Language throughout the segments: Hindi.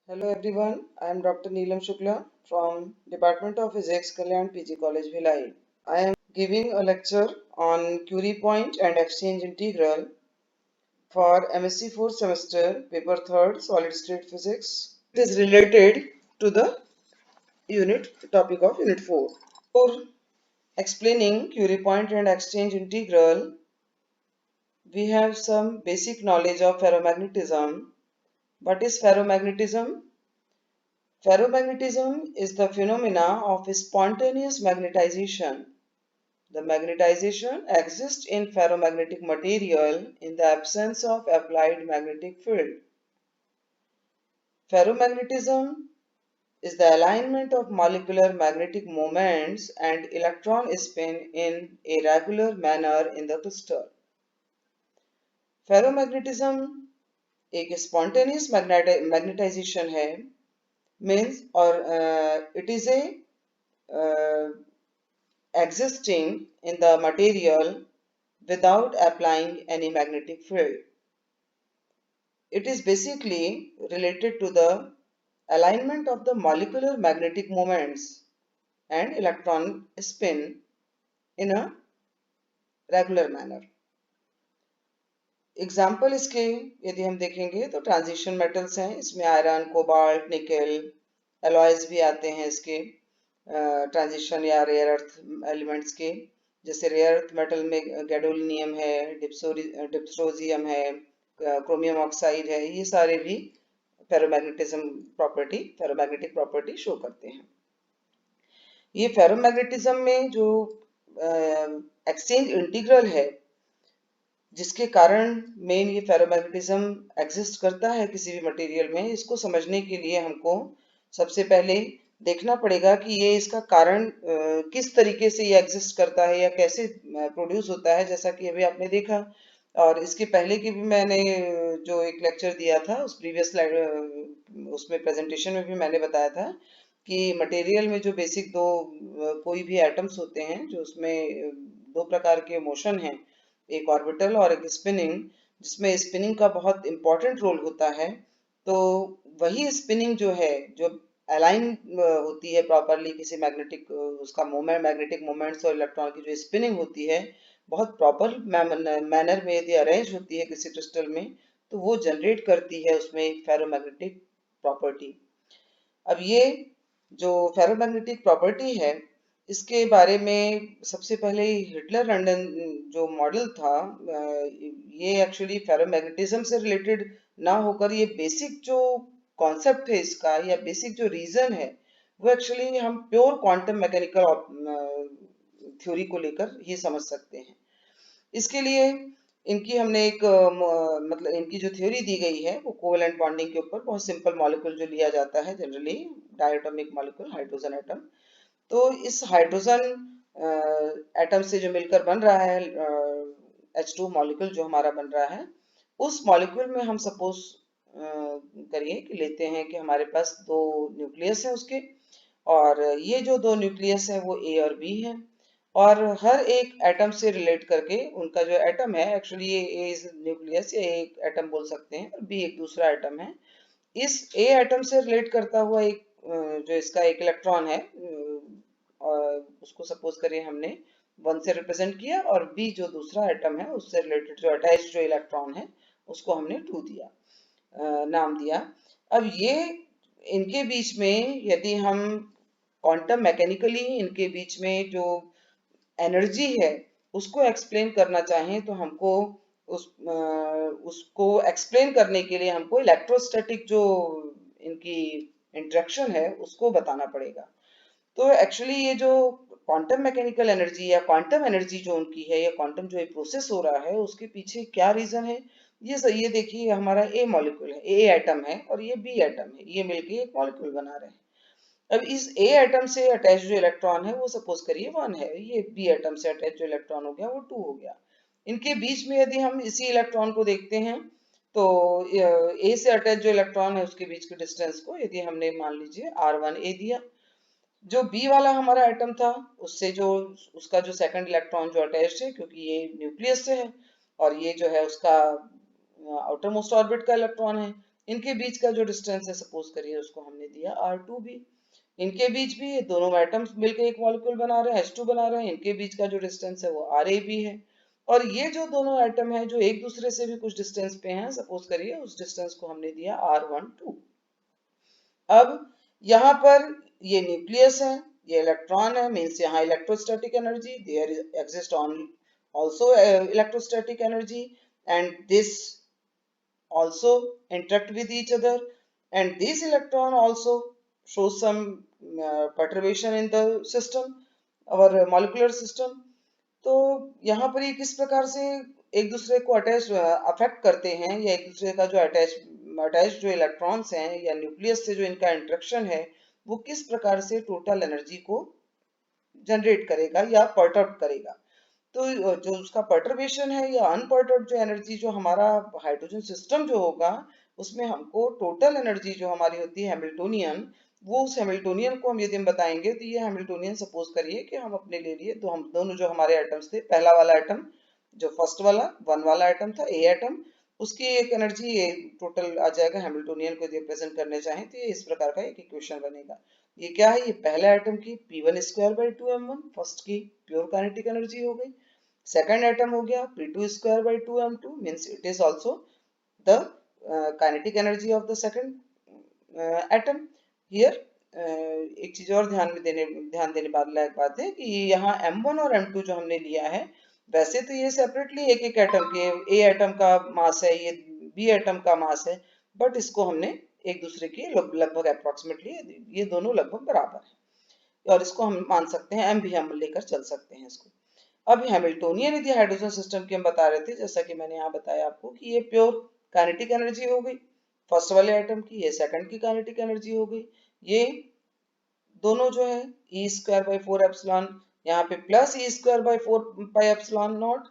Hello everyone, I am Dr. Neelam Shukla from Department of Physics, Kalyan PG College, Bhilai. I am giving a lecture on Curie point and exchange integral for MSc 4th semester, paper 3rd, solid state physics. It is related to the topic of unit 4. For explaining Curie point and exchange integral, we have some basic knowledge of ferromagnetism. What is ferromagnetism? Ferromagnetism is the phenomena of spontaneous magnetization. The magnetization exists in ferromagnetic material in the absence of applied magnetic field. Ferromagnetism is the alignment of molecular magnetic moments and electron spin in a regular manner in the crystal. Ferromagnetism एक spontaneous magnetization है, means or it is a existing in the material without applying any magnetic field. It is basically related to the alignment of the molecular magnetic moments and electron spin in a regular manner. Example इसके यदि हम देखेंगे तो ट्रांजिशन मेटल्स हैं, इसमें आयरन, कोबाल्ट, निकेल, एलॉयज भी आते हैं इसके ट्रांजिशन या रेयर अर्थ एलिमेंट्स के, जैसे रेयर अर्थ मेटल में गैडोलिनियम है, डिप्सरोजियम है, क्रोमियम ऑक्साइड है, ये सारे भी फेरोमैग्नेटिक प्रॉपर्टी शो करते हैं। ये फेरोमैग्नेटिज्म में जो एक्सचेंज इंटीग्रल है, जिसके कारण मेन ये फेरोमैग्नेटिज्म एग्जिस्ट करता है किसी भी मटेरियल में, इसको समझने के लिए हमको सबसे पहले देखना पड़ेगा कि ये इसका कारण किस तरीके से ये एग्जिस्ट करता है या कैसे प्रोड्यूस होता है। जैसा कि अभी आपने देखा, और इसके पहले की भी मैंने जो एक लेक्चर दिया था उस प्रीवियस स्लाइड उसमें प्रेजेंटेशन में भी मैंने बताया था कि मटेरियल में जो बेसिक दो कोई भी एटम्स होते हैं, जो उसमें दो प्रकार के मोशन हैं, एक ऑर्बिटल और एक स्पिनिंग, जिसमें स्पिनिंग का बहुत इंपॉर्टेंट रोल होता है। तो वही स्पिनिंग जो है, जो अलाइन होती है प्रॉपरली किसी मैग्नेटिक उसका मोमेंट, मैग्नेटिक मोमेंट्स और इलेक्ट्रॉन की जो स्पिनिंग होती है बहुत प्रॉपर मैनर में यदि अरेंज होती है किसी क्रिस्टल में, तो वो जनरेट करती है उसमें एक फेरोमैग्नेटिक प्रॉपर्टी। अब ये जो फेरोमैग्नेटिक प्रॉपर्टी है, इसके बारे में सबसे पहले हिटलर लंदन जो मॉडल था, ये एक्चुअली फेरोमैग्नेटिज्म से रिलेटेड ना होकर ये बेसिक जो कॉन्सेप्ट है इसका, या बेसिक जो रीजन है, वो एक्चुअली हम प्योर क्वांटम मैकेनिकल थ्योरी को लेकर ही समझ सकते हैं। इसके लिए इनकी हमने एक मतलब इनकी जो थ्योरी दी गई है वो कोवेलेंट बॉन्डिंग के ऊपर, बहुत सिंपल मॉलिक्यूल जो लिया जाता है generally, diatomic molecule, hydrogen atom. तो इस हाइड्रोजन एटम से जो मिलकर बन रहा है H2 मॉलिक्यूल जो हमारा बन रहा है, उस मॉलिक्यूल में हम सपोज करिए कि लेते हैं कि हमारे पास दो न्यूक्लियस है उसके, और ये जो दो न्यूक्लियस है वो ए और बी है, और हर एक एटम से रिलेट करके उनका जो एटम है, एक्चुअली ये ए इज न्यूक्लियस या एक एटम बोल सकते हैं और बी एक दूसरा एटम है। इस ए एटम से रिलेट करता हुआ एक जो इसका एक इलेक्ट्रॉन है, और उसको सपोज करिए हमने 1 से रिप्रेजेंट किया, और बी जो दूसरा एटम है उससे रिलेटेड जो अटैच जो इलेक्ट्रॉन है उसको हमने 2 दिया, नाम दिया। अब ये इनके बीच में यदि हम क्वांटम मैकेनिकली इनके बीच में जो एनर्जी है उसको एक्सप्लेन करना चाहें, तो हमको उसको एक्सप्लेन करने के लिए हमको इलेक्ट्रोस्टैटिक जो इनकी इंटरेक्शन है उसको बताना पड़ेगा। तो एक्चुअली ये जो क्वांटम मैकेनिकल एनर्जी या क्वांटम एनर्जी जो उनकी है, या क्वांटम जो प्रोसेस हो रहा है, उसके पीछे क्या रीजन है, ये देखिए हमारा ए मॉलिक्यूल है, ए एटम है और ये बी एटम है, ये मिलके एक मॉलिक्यूल बना रहे हैं। अब इस ए एटम से अटैच जो इलेक्ट्रॉन है वो सपोज करिए 1 है, ये बी एटम से अटैच जो इलेक्ट्रॉन हो गया वो 2 हो गया। इनके बीच में यदि हम इसी इलेक्ट्रॉन को देखते हैं, तो ए से अटैच जो इलेक्ट्रॉन है उसके बीच के डिस्टेंस को यदि हमने मान लीजिए R1a दिया, जो बी वाला हमारा एटम था उससे जो उसका जो सेकंड इलेक्ट्रॉन जो अटैच है, क्योंकि ये न्यूक्लियस से है और ये जो है उसका आउटर मोस्ट ऑर्बिट का इलेक्ट्रॉन है, इनके बीच का जो डिस्टेंस है सपोज करिए उसको हमने दिया R2 भी। इनके बीच भी ये दोनों एटम्स मिलकर एक मॉलिक्यूल बना रहे हैं, H2 बना रहे हैं, इनके बीच का जो डिस्टेंस है वो RA भी है। और ये जो दोनों एटम है जो एक दूसरे से भी कुछ डिस्टेंस पे हैं, सपोज करिए उस डिस्टेंस को हमने दिया R12। अब यहाँ पर ये न्यूक्लियस है, ये इलेक्ट्रॉन है, मीन्स यहाँ electrostatic energy, there exist on also electrostatic energy, and this also interact with each other, and this electron also shows some perturbation in the system, our molecular system। तो यहाँ पर ये किस प्रकार से एक दूसरे को अटैच अफेक्ट करते हैं, या एक दूसरे का जो अटैच जो इलेक्ट्रॉन्स हैं या न्यूक्लियस से जो इनका इंटरेक्शन है वो किस प्रकार से टोटल एनर्जी को जनरेट करेगा या पर्टर्ब करेगा। तो जो उसका पर्टर्बेशन है या अनपर्टर्ब जो एनर्जी जो हमारा हाइड्रोजन सिस्टम जो होगा उसमें हमको टोटल एनर्जी जो हमारी होती है हैमिल्टोनियन, वो उस हैमिल्टोनियन को हम यदि हम बताएंगे तो ये हैमिल्टोनियन सपोज करिए कि हम अपने ले लिए, तो हम दोनों जो हमारे एटम्स थे, पहला वाला एटम जो फर्स्ट वाला वन वाला एटम था ए एटम, उसकी एक एनर्जी ये टोटल आ जाएगा हैमिल्टोनियन को रिप्रेजेंट करने चाहें तो ये इस प्रकार का एक इक्वेशन बनेगा। ये क्या है, ये पहला एटम की P1 square by 2m1 first की प्योर काइनेटिक एनर्जी हो गई। सेकंड एटम हो गया P2 square by 2m2 means it is also the kinetic energy of the second atom. Here एक चीज और ध्यान देने लायक बात है कि यहाँ M1 और M2 जो हमने लिया है, वैसे तो ये सेपरेटली एक एक एटम के, ए एटम का मास है, ये बी एटम का मास है, बट इसको हमने एक दूसरे के लगभग अप्रोक्सीमेटली ये दोनों लगभग बराबर है, और इसको हम मान सकते हैं, एम भी हम लेकर चल सकते हैं इसको। अब हैमिल्टोनियन यदि हाइड्रोजन सिस्टम की हम बता रहे थे, जैसा कि मैंने यहाँ बताया आपको कि ये प्योर काइनेटिक एनर्जी हो गई फर्स्ट वाले एटम की, ये सेकंड की काइनेटिक एनर्जी हो गई। ये दोनों जो है ई स्क्वायर बाई 4 एप्सिलॉन, यहाँ पे plus E square by 4 pi epsilon not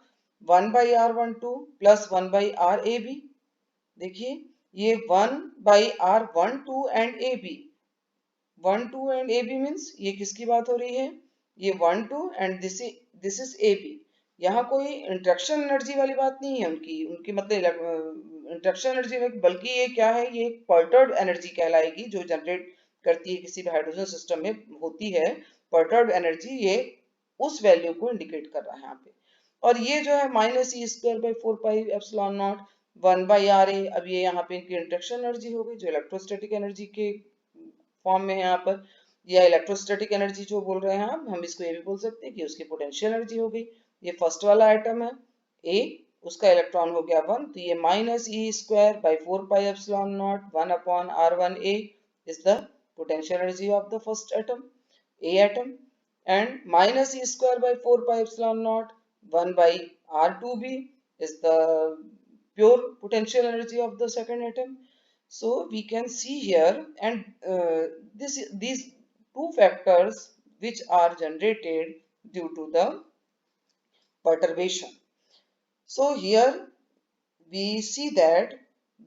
1 by R12 plus 1 by RAB। देखिए ये 1 by R12 and AB, 1 2 and AB means ये किसकी बात हो रही है, ये 1 2 एंड दिस इज AB। यहाँ कोई इंट्रैक्शन एनर्जी वाली बात नहीं है उनकी मतलब इंट्रैक्शन एनर्जी, बल्कि ये क्या है, ये एक पर्टर्ड एनर्जी कहलाएगी जो जनरेट करती है किसी भी हाइड्रोजन सिस्टम में होती है पर्टर्ड एनर्जी, ये उस वैल्यू को इंडिकेट कर रहा है यहाँ पे। और ये जो है minus E square by 4 pi epsilon not 1 by RA, अब ये यहाँ पे इनकी इंट्रैक्शन एनर्जी हो गई जो इलेक्ट्रोस्टैटिक एनर्जी के फॉर्म में है यहाँ पर, या इलेक्ट्रोस्टैटिक एनर्जी जो बोल रहे हैं हम इसको ये भी बोल सकते हैं कि उसकी पोटेंशियल एनर्जी हो गई। ये फर्स्ट वाला आइटम है ए, उसका इलेक्ट्रॉन हो गया 1, तो ये minus E square by 4 pi epsilon not 1 upon R1A is the potential energy of the first atom A atom, and minus E square by 4 pi epsilon not 1 by R2B is the pure potential energy of the second atom। So we can see here, and these two factors which are generated due to the perturbation। So here we see that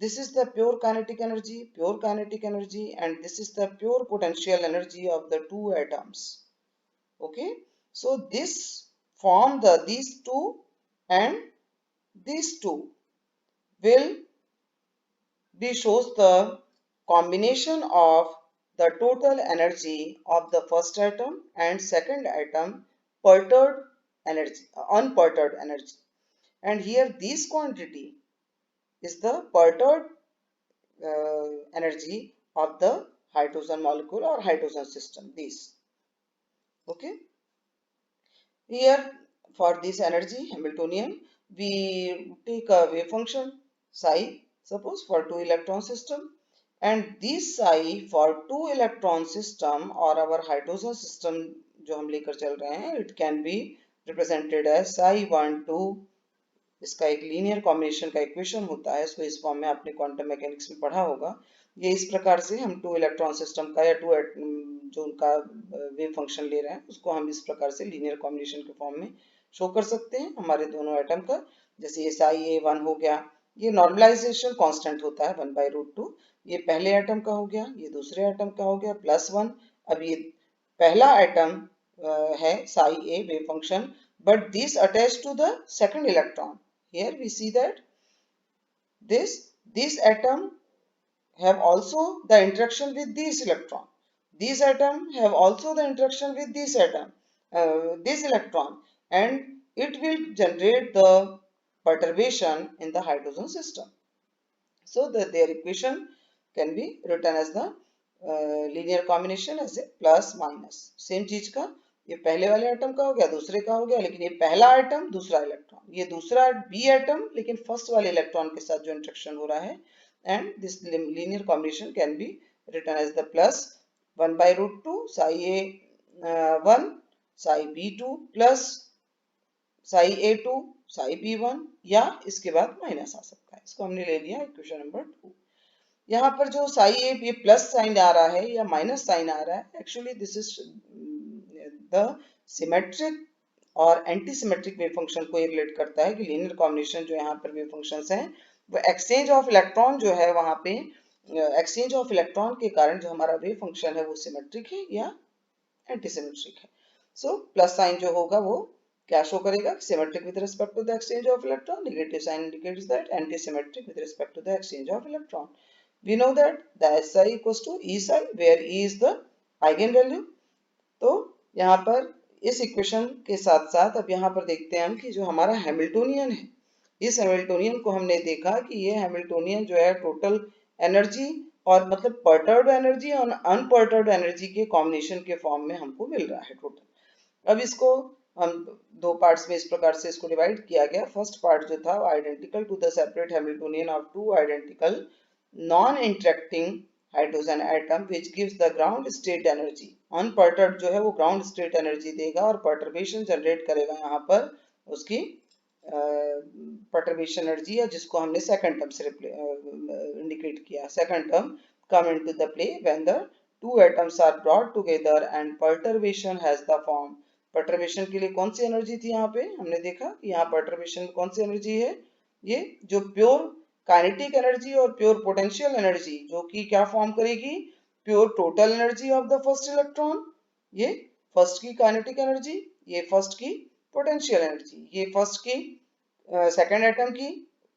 this is the pure kinetic energy, and this is the pure potential energy of the two atoms। Okay, so this form these two, and these two will be shows the combination of the total energy of the first atom and second atom perturbed energy, unperturbed energy, and here this quantity is the perturbed energy of the hydrogen molecule or hydrogen system, this। Okay, here for this energy Hamiltonian we take a wave function psi, suppose for 2 electron system, and this psi for 2 electron system or our hydrogen system जो हम लेकर चल रहे हैं, it can be represented as psi 1 2। इसका एक लीनियर कॉम्बिनेशन का इक्वेशन होता है, इसको इस फॉर्म में आपने क्वांटम मैकेनिक्स में पढ़ा होगा। ये इस प्रकार से हम 2 इलेक्ट्रॉन सिस्टम का या जो उनका वेव फंक्शन ले रहे हैं उसको हम इस प्रकार से लीनियर कॉम्बिनेशन के फॉर्म में शो कर सकते हैं हमारे दोनों एटम का। जैसे ये साई A1 हो गया, ये नॉर्मलाइजेशन कांस्टेंट होता है 1/√2, ये पहले एटम का हो गया, ये दूसरे एटम का हो गया +1। अब ये पहला एटम है Sai A wave function, but this attached to the second electron। Here we see that this atom have also the interaction with this electron. These atom have also the interaction with this atom, this electron, and it will generate the perturbation in the hydrogen system. So that their equation can be written as the linear combination as a plus minus. Same चीज का ये पहले वाले एटम का हो गया, दूसरे का हो गया, लेकिन ये पहला एटम दूसरा इलेक्ट्रॉन, ये दूसरा बी एटम लेकिन फर्स्ट वाले इलेक्ट्रॉन के साथ जो इंटरेक्शन हो रहा है, and this linear combination can be written as the plus 1 by root 2 psi a1 psi b2 plus psi a2 psi b1, या इसके बाद माइनस आ सकता है। इसको हमने ले लिया इक्वेशन नंबर 2। यहाँ पर जो साई ए ये प्लस साइन आ रहा है या माइनस साइन आ रहा है, actually this is the symmetric और एंटी सिमेट्रिक वेव फंक्शन को ये रिलेट करता है कि लीनियर कॉम्बिनेशन जो यहाँ पर वेव फंक्शंस हैं वो एक्सचेंज ऑफ इलेक्ट्रॉन जो है वहाँ पे एक्सचेंज ऑफ इलेक्ट्रॉन के कारण जो हमारा वेव फंक्शन है वो सिमेट्रिक है या एंटी सिमेट्रिक है। सो प्लस साइन जो होगा वो क्या शो करेगा, symmetric with respect to the exchange of electron, negative sign indicates that antisymmetric with respect to the exchange of electron. We know that the SI equals to E psi where E is the eigenvalue। तो यहाँ पर इस इक्वेशन के साथ साथ अब यहाँ पर देखते हैं हम कि जो हमारा हैमिल्टोनियन है, इस हैमिल्टोनियन को हमने देखा कि ये हैमिल्टोनियन जो है टोटल एनर्जी और मतलब पर्टर्ब्ड एनर्जी और अनपर्टर्ब्ड एनर्जी के कॉम्बिनेशन के फॉर्म में हमको मिल रहा है टोटल। अब इसको हम दो पार्ट्स में इस प्रकार से इसको डिवाइड किया गया। फर्स्ट पार्ट जो था identical to the separate Hamiltonian of two identical non-interacting hydrogen atom which gives the ground state energy। unperturbed जो है वो ground state energy देगा और perturbation generate करेगा यहाँ पर उसकी perturbation energy है जिसको हमने second term से indicate किया। second term come into the play when the two atoms are brought together and perturbation has the form। perturbation के लिए कौन सी एनर्जी थी यहाँ पे, हमने देखा कि यहाँ perturbation में कौन सी एनर्जी है, ये जो प्योर काइनेटिक एनर्जी और प्योर पोटेंशियल एनर्जी जो कि क्या फॉर्म करेगी, pure total energy of the first electron. ये फर्स्ट की काइनेटिक एनर्जी, ये फर्स्ट की पोटेंशियल एनर्जी, ये फर्स्ट की सेकंड एटम की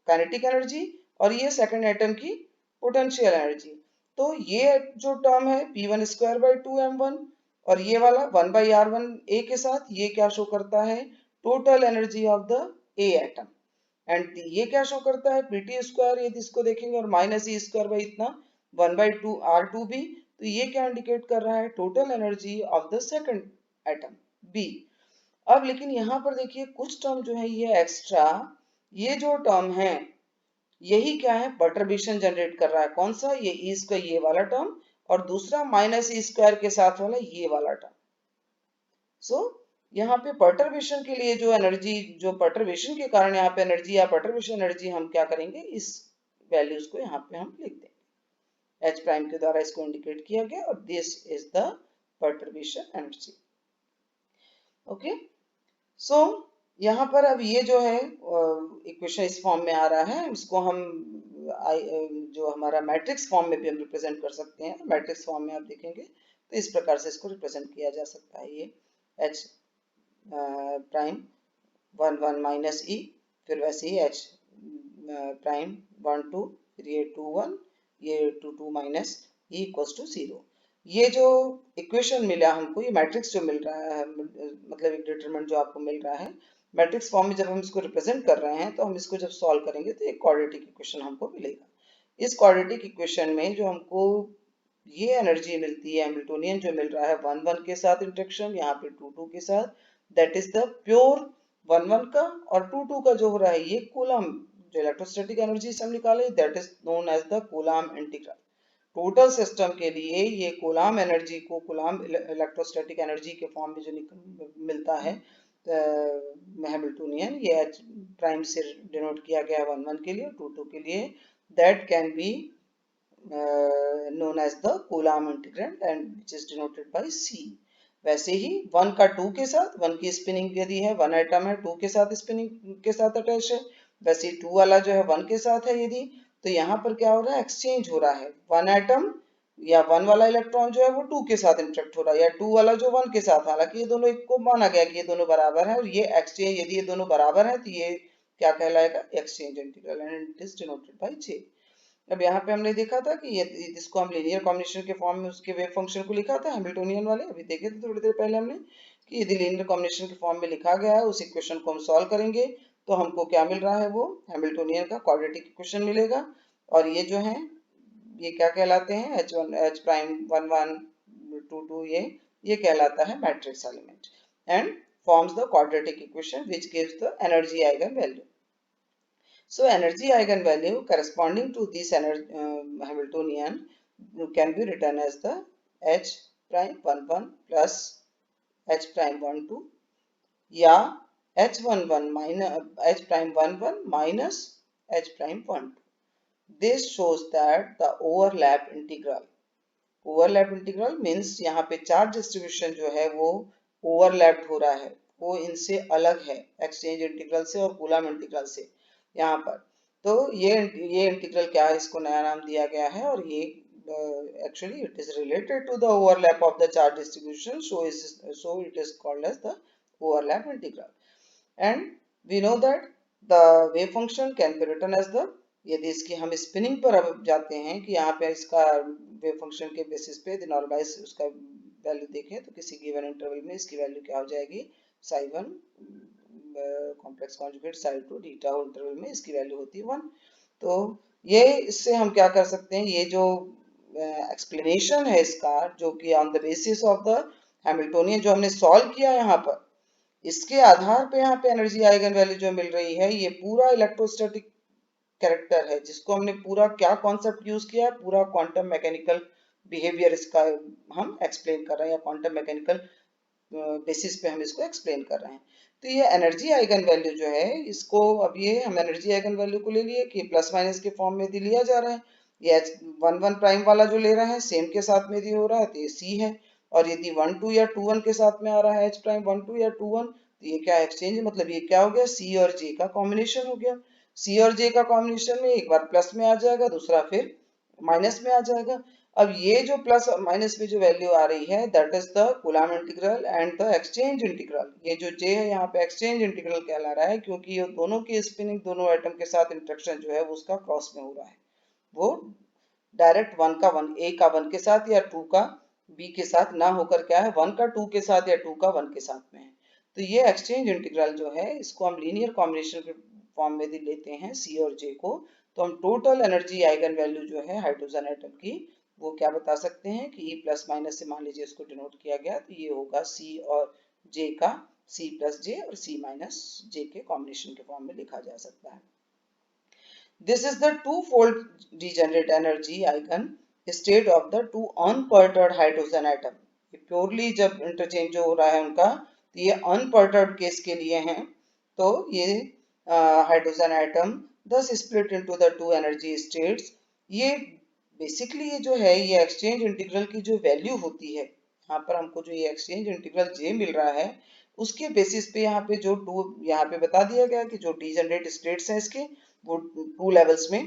काइनेटिक एनर्जी और ये सेकंड एटम की पोटेंशियल एनर्जी। तो ये जो टर्म है p1 स्क्वायर बाई 2m1 और ये वाला 1 बाई r1 a के साथ ये क्या शो करता है, total energy of the a atom. And ये क्या शो करता है, pt स्क्वायर, ये इसको देखेंगे और माइनस ई स्क्वायर बाई इतना 1 बाई 2 r2b। तो ये क्या इंडिकेट कर रहा है, total energy of the second atom b। अब लेकिन यहाँ पर देखिए कुछ टर्म जो है ये एक्स्ट्रा, ये जो टर्म है यही क्या है, परटर्बेशन जनरेट कर रहा है। कौन सा, ये ई स्क्वायर ये वाला टर्म और दूसरा माइनस ई स्क्वायर के साथ वाला ये वाला टर्म। सो यहाँ पे परटर्बेशन के लिए जो एनर्जी, जो परटर्बेशन के कारण यहाँ पे एनर्जी या परटर्बेशन एनर्जी हम क्या करेंगे, इस वैल्यूज को यहाँ पे हम लिख देंगे, एच प्राइम के द्वारा इसको इंडिकेट किया गया और this is the perturbation energy. Okay, so यहाँ पर अब ये जो है इक्वेशन इस फॉर्म में आ रहा है, इसको हम जो हमारा मैट्रिक्स फॉर्म में भी हम रिप्रेजेंट कर सकते हैं। मैट्रिक्स फॉर्म में आप देखेंगे तो इस प्रकार से इसको रिप्रेजेंट किया जा सकता है। ये एच प्राइम 1 1 माइनस ई, फिर वैसे ही एच प्राइम 1 2, फिर ये 2 1, ये 2 2 माइनस ई इक्वल्स टू 0। ये जो इक्वेशन मिला हमको, ये मैट्रिक्स जो मिल रहा है, मतलब एक डिटरमिनेंट जो आपको मिल रहा है मैट्रिक्स फॉर्म में, जब हम इसको रिप्रेजेंट कर रहे हैं तो हम इसको जब सॉल्व करेंगे तो एक क्वाड्रेटिक इक्वेशन हमको मिलेगा। इस क्वाड्रेटिक इक्वेशन में जो हमको ये एनर्जी मिलती है, हैमिल्टोनियन जो मिल रहा है 1 1 के साथ इंटरेक्शन, यहाँ पे 2 2 के साथ, दैट इज द प्योर 1 1 का, और 2 2 का जो हो रहा है ये कूलम, जो इलेक्ट्रोस्टैटिक एनर्जी से हम निकाले that is known as the Coulomb integral. Total system के लिए ये कूलम एनर्जी को कूलम इलेक्ट्रोस्टैटिक एनर्जी के फॉर्म में जो मिलता है हैमिल्टोनियन, ये एच प्राइम से डिनोट किया गया 1 1 के लिए, 2 2 के लिए, that can be known as the Coulomb integrand and which is denoted by C। वैसे ही 1 का 2 के साथ, 1 की स्पिनिंग यदि है, 1 एटम है 2 के साथ स्पिनिंग के साथ अटैच है, वैसे ही 2 वाला जो है 1 के साथ है यदि, तो यहाँ पर क्या हो रहा है, एक्सचेंज हो रहा है। 1 एटम या 1 वाला इलेक्ट्रॉन जो है वो 2 के साथ इंटरेक्ट हो रहा है, या 2 वाला जो 1 के साथ, हालांकि ये दोनों एक को माना गया कि ये दोनों बराबर है, और ये एक्सचेंज, यदि ये दोनों बराबर है तो ये क्या कहलाएगा, exchange integral, and it is denoted by J। अब यहाँ पे हमने देखा था कि ये इसको हम लीनियर कॉम्बिनेशन के फॉर्म में उसके वेव फंक्शन को लिखा था हैमिल्टोनियन वाले, अभी देखे थे थोड़ी देर पहले हमने कि यदि लीनियर कॉम्बिनेशन के फॉर्म में लिखा गया है उस इक्वेशन को हम सॉल्व करेंगे तो हमको क्या मिल रहा है, वो हैमिल्टोनियन का क्वाड्रेटिक इक्वेशन मिलेगा। और ये जो है ये क्या कहलाते हैं, H1 H प्राइम 1 1 2 2, ये कहलाता है matrix element and forms the quadratic equation which gives the energy eigenvalue. So energy eigenvalue corresponding to this Hamiltonian can be written as the H prime 1 1 plus H prime 1 2 या H11 minus H prime 1 1 minus H prime 1 2. This shows that the overlap integral means यहाँ पे चार्ज डिस्ट्रीब्यूशन जो है वो ओवरलैप्ड हो रहा है, वो इनसे अलग है एक्सचेंज इंटीग्रल से और कूलम इंटीग्रल से यहाँ पर। तो ये इंटीग्रल क्या है, इसको नया नाम दिया गया है और ये actually it is related to the overlap of the charge distribution, so it is called as the overlap integral. And we know that the wave function can be written as the, यदि इसकी हम स्पिनिंग पर अब जाते हैं कि यहाँ पे इसका वेव फंक्शन के बेसिस पे यदि नॉर्मलाइज उसका वैल्यू देखें तो किसी गिवन इंटरवल में इसकी वैल्यू क्या हो जाएगी, Sai 1 complex conjugate Sai 2 beta interval में इसकी वैल्यू होती है 1। तो ये इससे हम क्या कर सकते हैं, ये जो एक्सप्लेनेशन है इसका जो कि on the basis of the Hamiltonian जो हमने सॉल्व किया यहाँ पर, इसके आधार पे यहाँ पे एनर्जी आइगन वैल्यू जो मिल रही है ये पूरा इलेक्ट्रोस्टैटिक कैरेक्टर है जिसको हमने पूरा क्या कॉन्सेप्ट यूज किया है, पूरा क्वांटम मैकेनिकल बिहेवियर इसका हम एक्सप्लेन कर रहे हैं या क्वांटम मैकेनिकल बेसिस पे हम इसको एक्सप्लेन कर रहे हैं। तो ये एनर्जी आइगन वैल्यू जो है इसको अब ये हम एनर्जी आइगन वैल्यू को ले लिए कि प्लस माइनस के फॉर्म में लिया जा रहा है, ये वन वन प्राइम वाला जो ले रहे हैं सेम के साथ में हो रहा है तो ये सी है, और यदि 1 2 या 2 1 के साथ में आ रहा है एच प्राइम 1 2 या 2 1 तो ये क्या एक्सचेंज, मतलब ये क्या हो गया, सी और जे का कॉम्बिनेशन हो गया। सी और जे का कॉम्बिनेशन में एक बार प्लस में आ जाएगा, दूसरा फिर माइनस में आ जाएगा। अब ये जो प्लस और माइनस में जो वैल्यू आ रही है that is the Coulomb integral and the exchange integral. ये जो जे है यहाँ पे एक्सचेंज इंटीग्रल कहला रहा है क्योंकि ये दोनों की स्पिनिंग दोनों एटम के साथ इंटरेक्शन जो है वो उसका क्रॉस में हो रहा है, वो डायरेक्ट वन का वन ए का वन के साथ या टू का बी के साथ ना होकर क्या है वन का टू के साथ या टू का वन के साथ में है। तो ये एक्सचेंज इंटीग्रल जो है इसको हम लीनियर कॉम्बिनेशन के फॉर्म में लेते हैं सी और जे को, तो हम टोटल एनर्जी आइगन वैल्यू जो है हाइड्रोजन एटम की वो क्या बता सकते हैं कि ई प्लस माइनस से मान लीजिए इसको डिनोट किया गया तो ये होगा सी और जे का सी प्लस जे और सी माइनस जे के कॉम्बिनेशन के फॉर्म में लिखा जा सकता है। This is the two-fold degenerate energy eigen state of the two unperturbed hydrogen atom. Purely जब इंटरचेंज हो रहा है उनका तो ये अनपर्टर्ड केस के लिए हैं, तो ये hydrogen atom thus split into the two energy states। ये बेसिकली ये जो है ये एक्सचेंज इंटीग्रल की जो वैल्यू होती है, यहाँ पर हमको जो ये एक्सचेंज इंटीग्रल जे मिल रहा है उसके बेसिस पे यहाँ पे जो टू यहाँ पे बता दिया गया कि जो डीजनरेट स्टेट्स हैं इसके वो टू लेवल्स में,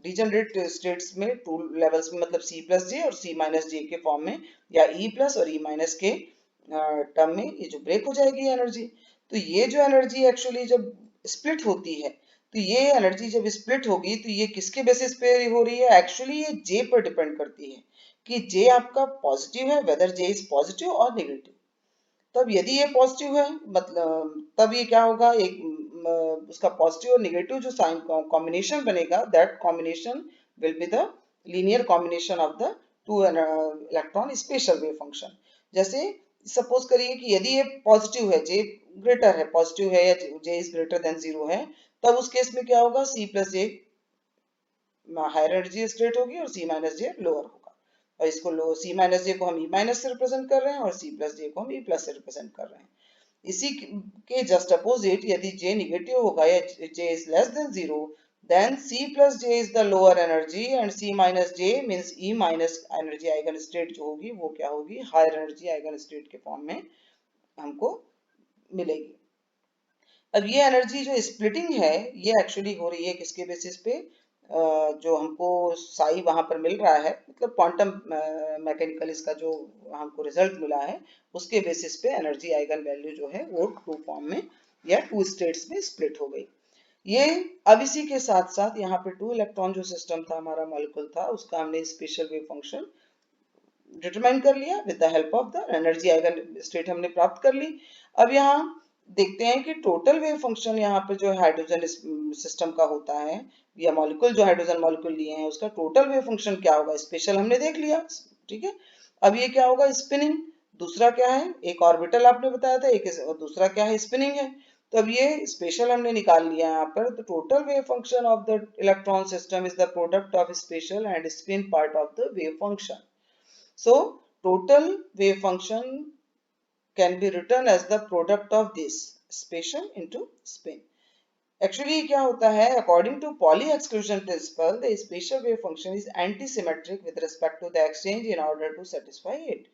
डीजनरेट स्टेट्स में टू लेवल्स में मतलब सी प्लस जे और सी माइनस जे के फॉर्म में या ई प्लस और ई माइनस के टर्म में ये जो ब्रेक हो जाएगी एनर्जी। तो ये जो एनर्जी एक्चुअली जब स्प्लिट होती है तो ये एनर्जी जब स्प्लिट होगी तो ये किसके बेसिस पे हो रही है, एक्चुअली ये जे पर डिपेंड करती है कि जे आपका पॉजिटिव है, वेदर जे इज पॉजिटिव और नेगेटिव। तब यदि ये पॉजिटिव है मतलब तब ये क्या होगा, एक उसका पॉजिटिव और नेगेटिव जो साइन कॉम्बिनेशन बनेगा that combination will be the linear combination of the two electron special wave function. जैसे सपोज करिए कि यदि ये पॉजिटिव है, जे ग्रेटर है, पॉजिटिव है या J is greater than zero है, तब उस केस में क्या होगा, सी प्लस जे हायर एनर्जी स्टेट होगी और सी माइनस जे लोअर होगा। और इसको लो सी माइनस जे को हम ई माइनस से रिप्रेजेंट कर रहे हैं और सी प्लस जे को हम ई प्लस से रिप्रेजेंट कर रहे हैं। इसी के जस्ट अपोजिट यदि जे निगेटिव होगा या J is less than zero then C plus J is the lower energy and C minus J means E minus energy eigen state जो होगी वो क्या होगी, higher energy eigen state के फॉर्म में हमको मिलेगी। अब ये एनर्जी जो स्प्लिटिंग है ये एक्चुअली हो रही है किसके बेसिस पे, जो हमको साई वहां पर मिल रहा है मतलब क्वांटम मैकेनिकल इसका जो हमको रिजल्ट मिला है उसके बेसिस पे एनर्जी आइगन वैल्यू जो है वो टू फॉर्म में या टू स्टेट्स में स्प्लिट हो गई। ये अब इसी के साथ साथ यहाँ पे 2 इलेक्ट्रॉन जो सिस्टम था हमारा मॉलिक्यूल था उसका हमने स्पेशल वेव फंक्शन डिटरमाइन कर लिया with the help of the energy eigen state हमने प्राप्त कर ली। अब यहाँ देखते हैं कि टोटल वेव फंक्शन यहाँ पे जो हाइड्रोजन सिस्टम का होता है या मॉलिक्यूल जो हाइड्रोजन मॉलिक्यूल लिए हैं उसका टोटल वेव फंक्शन क्या होगा, स्पेशल हमने देख लिया, ठीक है। अब ये क्या होगा, स्पिनिंग। दूसरा क्या है, एक ऑर्बिटल आपने बताया था, एक और दूसरा क्या है, स्पिनिंग है। तो अब ये स्पेशल हमने निकाल लिया यहाँ पर। The total wave function of the electron system is the product of special and spin part of the wave function. So total wave function can be written as the product of this spatial into spin. Actually क्या होता है, according to Pauli exclusion principle, the spatial wave function is anti-symmetric with respect to the exchange in order to satisfy it.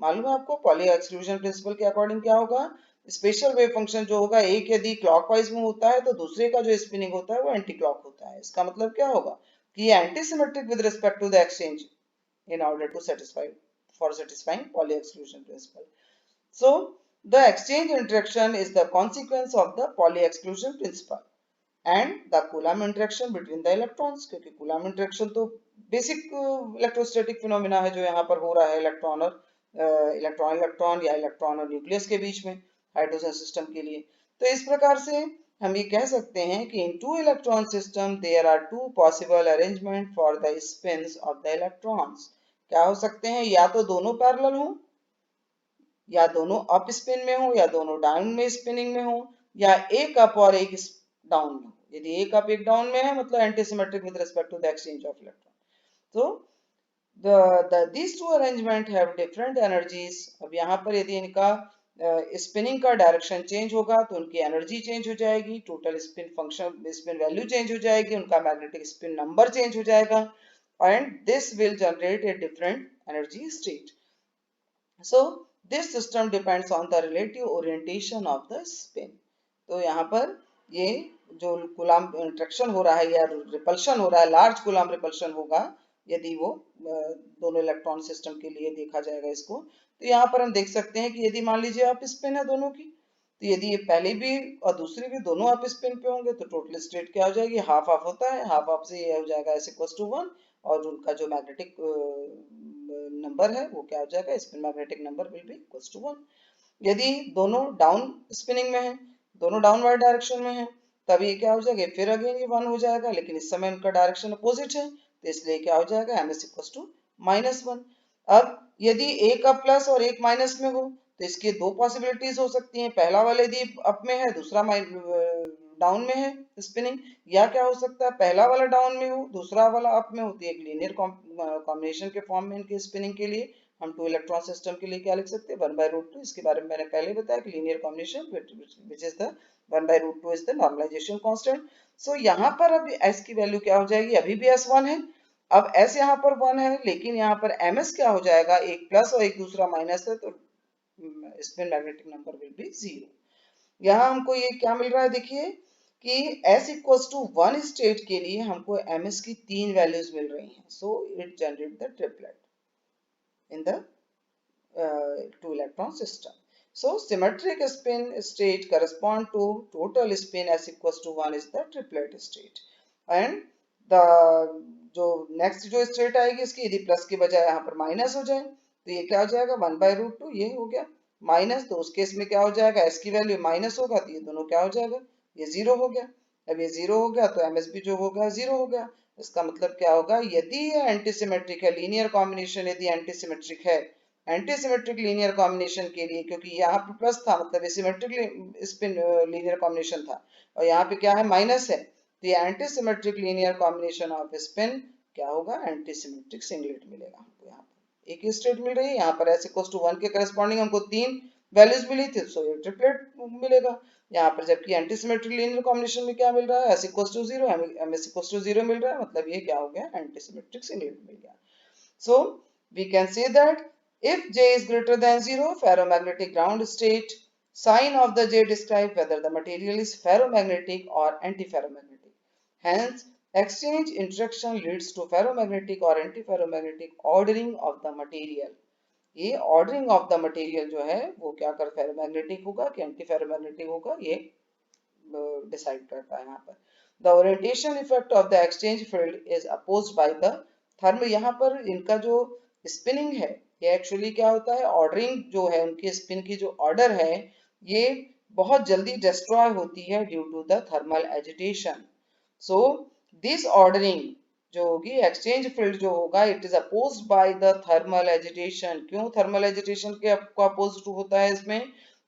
मालूम है आपको पॉली एक्सक्लूजन प्रिंसिपल के अकॉर्डिंग क्या होगा, स्पेशल वेव फंक्शन जो होगा एक यदि क्लॉकवाइज में होता है तो दूसरे का जो स्पिनिंग होता है वो एंटी क्लॉक होता है। इसका मतलब क्या होगा कि ये antisymmetric with respect to the exchange in order to satisfying Pauli exclusion principle. So the exchange interaction is the consequence of the Pauli exclusion principle and the Coulomb interaction between the electrons, क्योंकि Coulomb interaction तो बेसिक इलेक्ट्रोस्टैटिक फिनोमिना है जो यहाँ पर हो रहा है इलेक्ट्रॉन और इलेक्ट्रॉन या इलेक्ट्रॉन और न्यूक्लियस के बीच में हाइड्रोजन सिस्टम के लिए। तो इस प्रकार से हम ये कह सकते हैं कि in two electron system there are two possible arrangement for the spins of the electrons. क्या हो सकते हैं, या तो दोनों पैरेलल हो, या दोनों अप स्पिन में हो, या दोनों डाउन में स्पिनिंग में हो, या एक अप और एक डाउन में हो। यदि एक अप एक डाउन में है मतलब antisymmetric with respect to the exchange of electron. तो these two arrangement have different energies। अब यहाँ पर यदि इनका स्पिनिंग का डायरेक्शन चेंज होगा तो उनकी एनर्जी चेंज हो जाएगी, total spin function spin value change हो जाएगी, उनका मैग्नेटिक स्पिन नंबर चेंज हो जाएगा, and this will generate a different energy state. So this system depends on the relative orientation of the spin। तो यहाँ पर ये जो कूलम्ब इंट्रैक्शन हो रहा है या रिपल्शन हो रहा है, लार्ज कूलम्ब रिपल्शन होगा यदि वो दोनों इलेक्ट्रॉन सिस्टम के लिए देखा जाएगा इसको। तो यहाँ पर हम देख सकते हैं कि यदि मान लीजिए अप स्पिन है दोनों की, तो यदि ये पहले भी और दूसरी भी दोनों अप स्पिन पे होंगे तो टोटल स्टेट क्या हो जाएगी, हाफ हाफ होता है, हाफ हाफ से ये हो जाएगा एस इक्वल टू 1 और उनका जो मैग्नेटिक नंबर है वो क्या हो जाएगा, spin magnetic number will be equal to 1। यदि दोनों डाउन स्पिनिंग में है, दोनों डाउनवर्ड डायरेक्शन में है, तब ये क्या हो जाएगा, फिर अगेन ये 1 हो जाएगा, लेकिन इस समय उनका डायरेक्शन अपोजिट है तो इसलिए क्या हो जाएगा, एम एस इक्वल टू -1। अब यदि एक अप प्लस और एक माइनस में हो तो इसकी दो पॉसिबिलिटीज हो सकती हैं, पहला वाला यदि अप में है दूसरा डाउन में है स्पिनिंग, या क्या हो सकता है पहला वाला डाउन में हो दूसरा वाला अप में हो। तो एक लीनियर कॉम्बिनेशन के फॉर्म में इनके स्पिनिंग के लिए हम टू इलेक्ट्रॉन सिस्टम के लिए क्या लिख सकते हैं, 1/√2। इसके बारे में मैंने पहले बताया कि linear combination which is the 1/√2 is the normalization constant. So यहाँ पर अब s की वैल्यू क्या हो जाएगी, अभी भी s1 है। अब s यहाँ पर 1 है लेकिन यहाँ पर ms क्या हो जाएगा, एक प्लस और एक दूसरा माइनस है तो spin magnetic number will B 0। यहाँ हमको ये क्या मिल रहा है, देखिए कि s इक्वल्स टू 1 स्टेट के लिए हमको ms की 3 वैल्यूज मिल रही हैं। So it generate the triplet in the two electron system। So symmetric spin state correspond to total spin s equals to 1 is the triplet state। and the जो नेक्स्ट जो स्टेट आएगी इसकी, यदि प्लस के बजाय यहाँ पर माइनस हो जाए तो ये क्या हो जाएगा 1/√2, ये हो गया माइनस। तो उस केस में क्या हो जाएगा, s की वैल्यू माइनस होगा तो ये दोनों क्या हो जाएगा, ये 0 हो गया। अब ये 0 हो गया तो ms भी जो होगा 0 हो गया। इसका मतलब क्या होगा, यदि ये एंटीसिमेट्रिक है, लीनियर कॉम्बिनेशन यदि एंटीसिमेट्रिक है, एंटीसिमेट्रिक लीनियर कॉम्बिनेशन के लिए, क्योंकि यहाँ पे प्लस था मतलब सिमेट्रिक स्पिन लीनियर कॉम्बिनेशन था और यहाँ पे क्या है माइनस है, तो ये antisymmetric linear combination off spin क्या होगा, एंटीसिमेट्रिक सिंगलेट मिलेगा हमको। यहाँ पर एक ही स्टेट मिल रही है, यहाँ पर s इक्वल टू 1 के करस्पॉन्डिंग हमको 3 वैल्यूज मिली थी सो ये ट्रिपलेट मिलेगा। यहाँ पर जबकि एंटीसिमेट्रिक लीनियर कॉम्बिनेशन में क्या मिल रहा है, s equal to 0, ms equal to 0 मिल रहा है, मतलब ये क्या हो गया, एंटीसिमेट्रिक सिंगलेट मिल गया। So we can say that if J is greater than 0, ferromagnetic ground state, sign of the J describe whether the material is ferromagnetic or antiferromagnetic। Hence, exchange interaction leads to ferromagnetic or antiferromagnetic ordering of the material। ये ordering of the material जो है वो क्या कर फेरोमैग्नेटिक होगा कि एंटी फेरोमैग्नेटिक होगा, ये डिसाइड करता है यहाँ पर। The orientation effect of the exchange field is opposed by the thermal. यहाँ पर इनका जो स्पिनिंग है, ये एक्चुअली क्या होता है, ऑर्डरिंग जो है उनकी स्पिन की जो ऑर्डर है ये बहुत जल्दी डिस्ट्रॉय होती है due to the thermal agitation. So this ordering जो होगी, एक्सचेंज फील्ड जो होगा, it is opposed by the thermal agitation. क्यों थर्मल एजिटेशन के आपको अपोज होता है इसमें?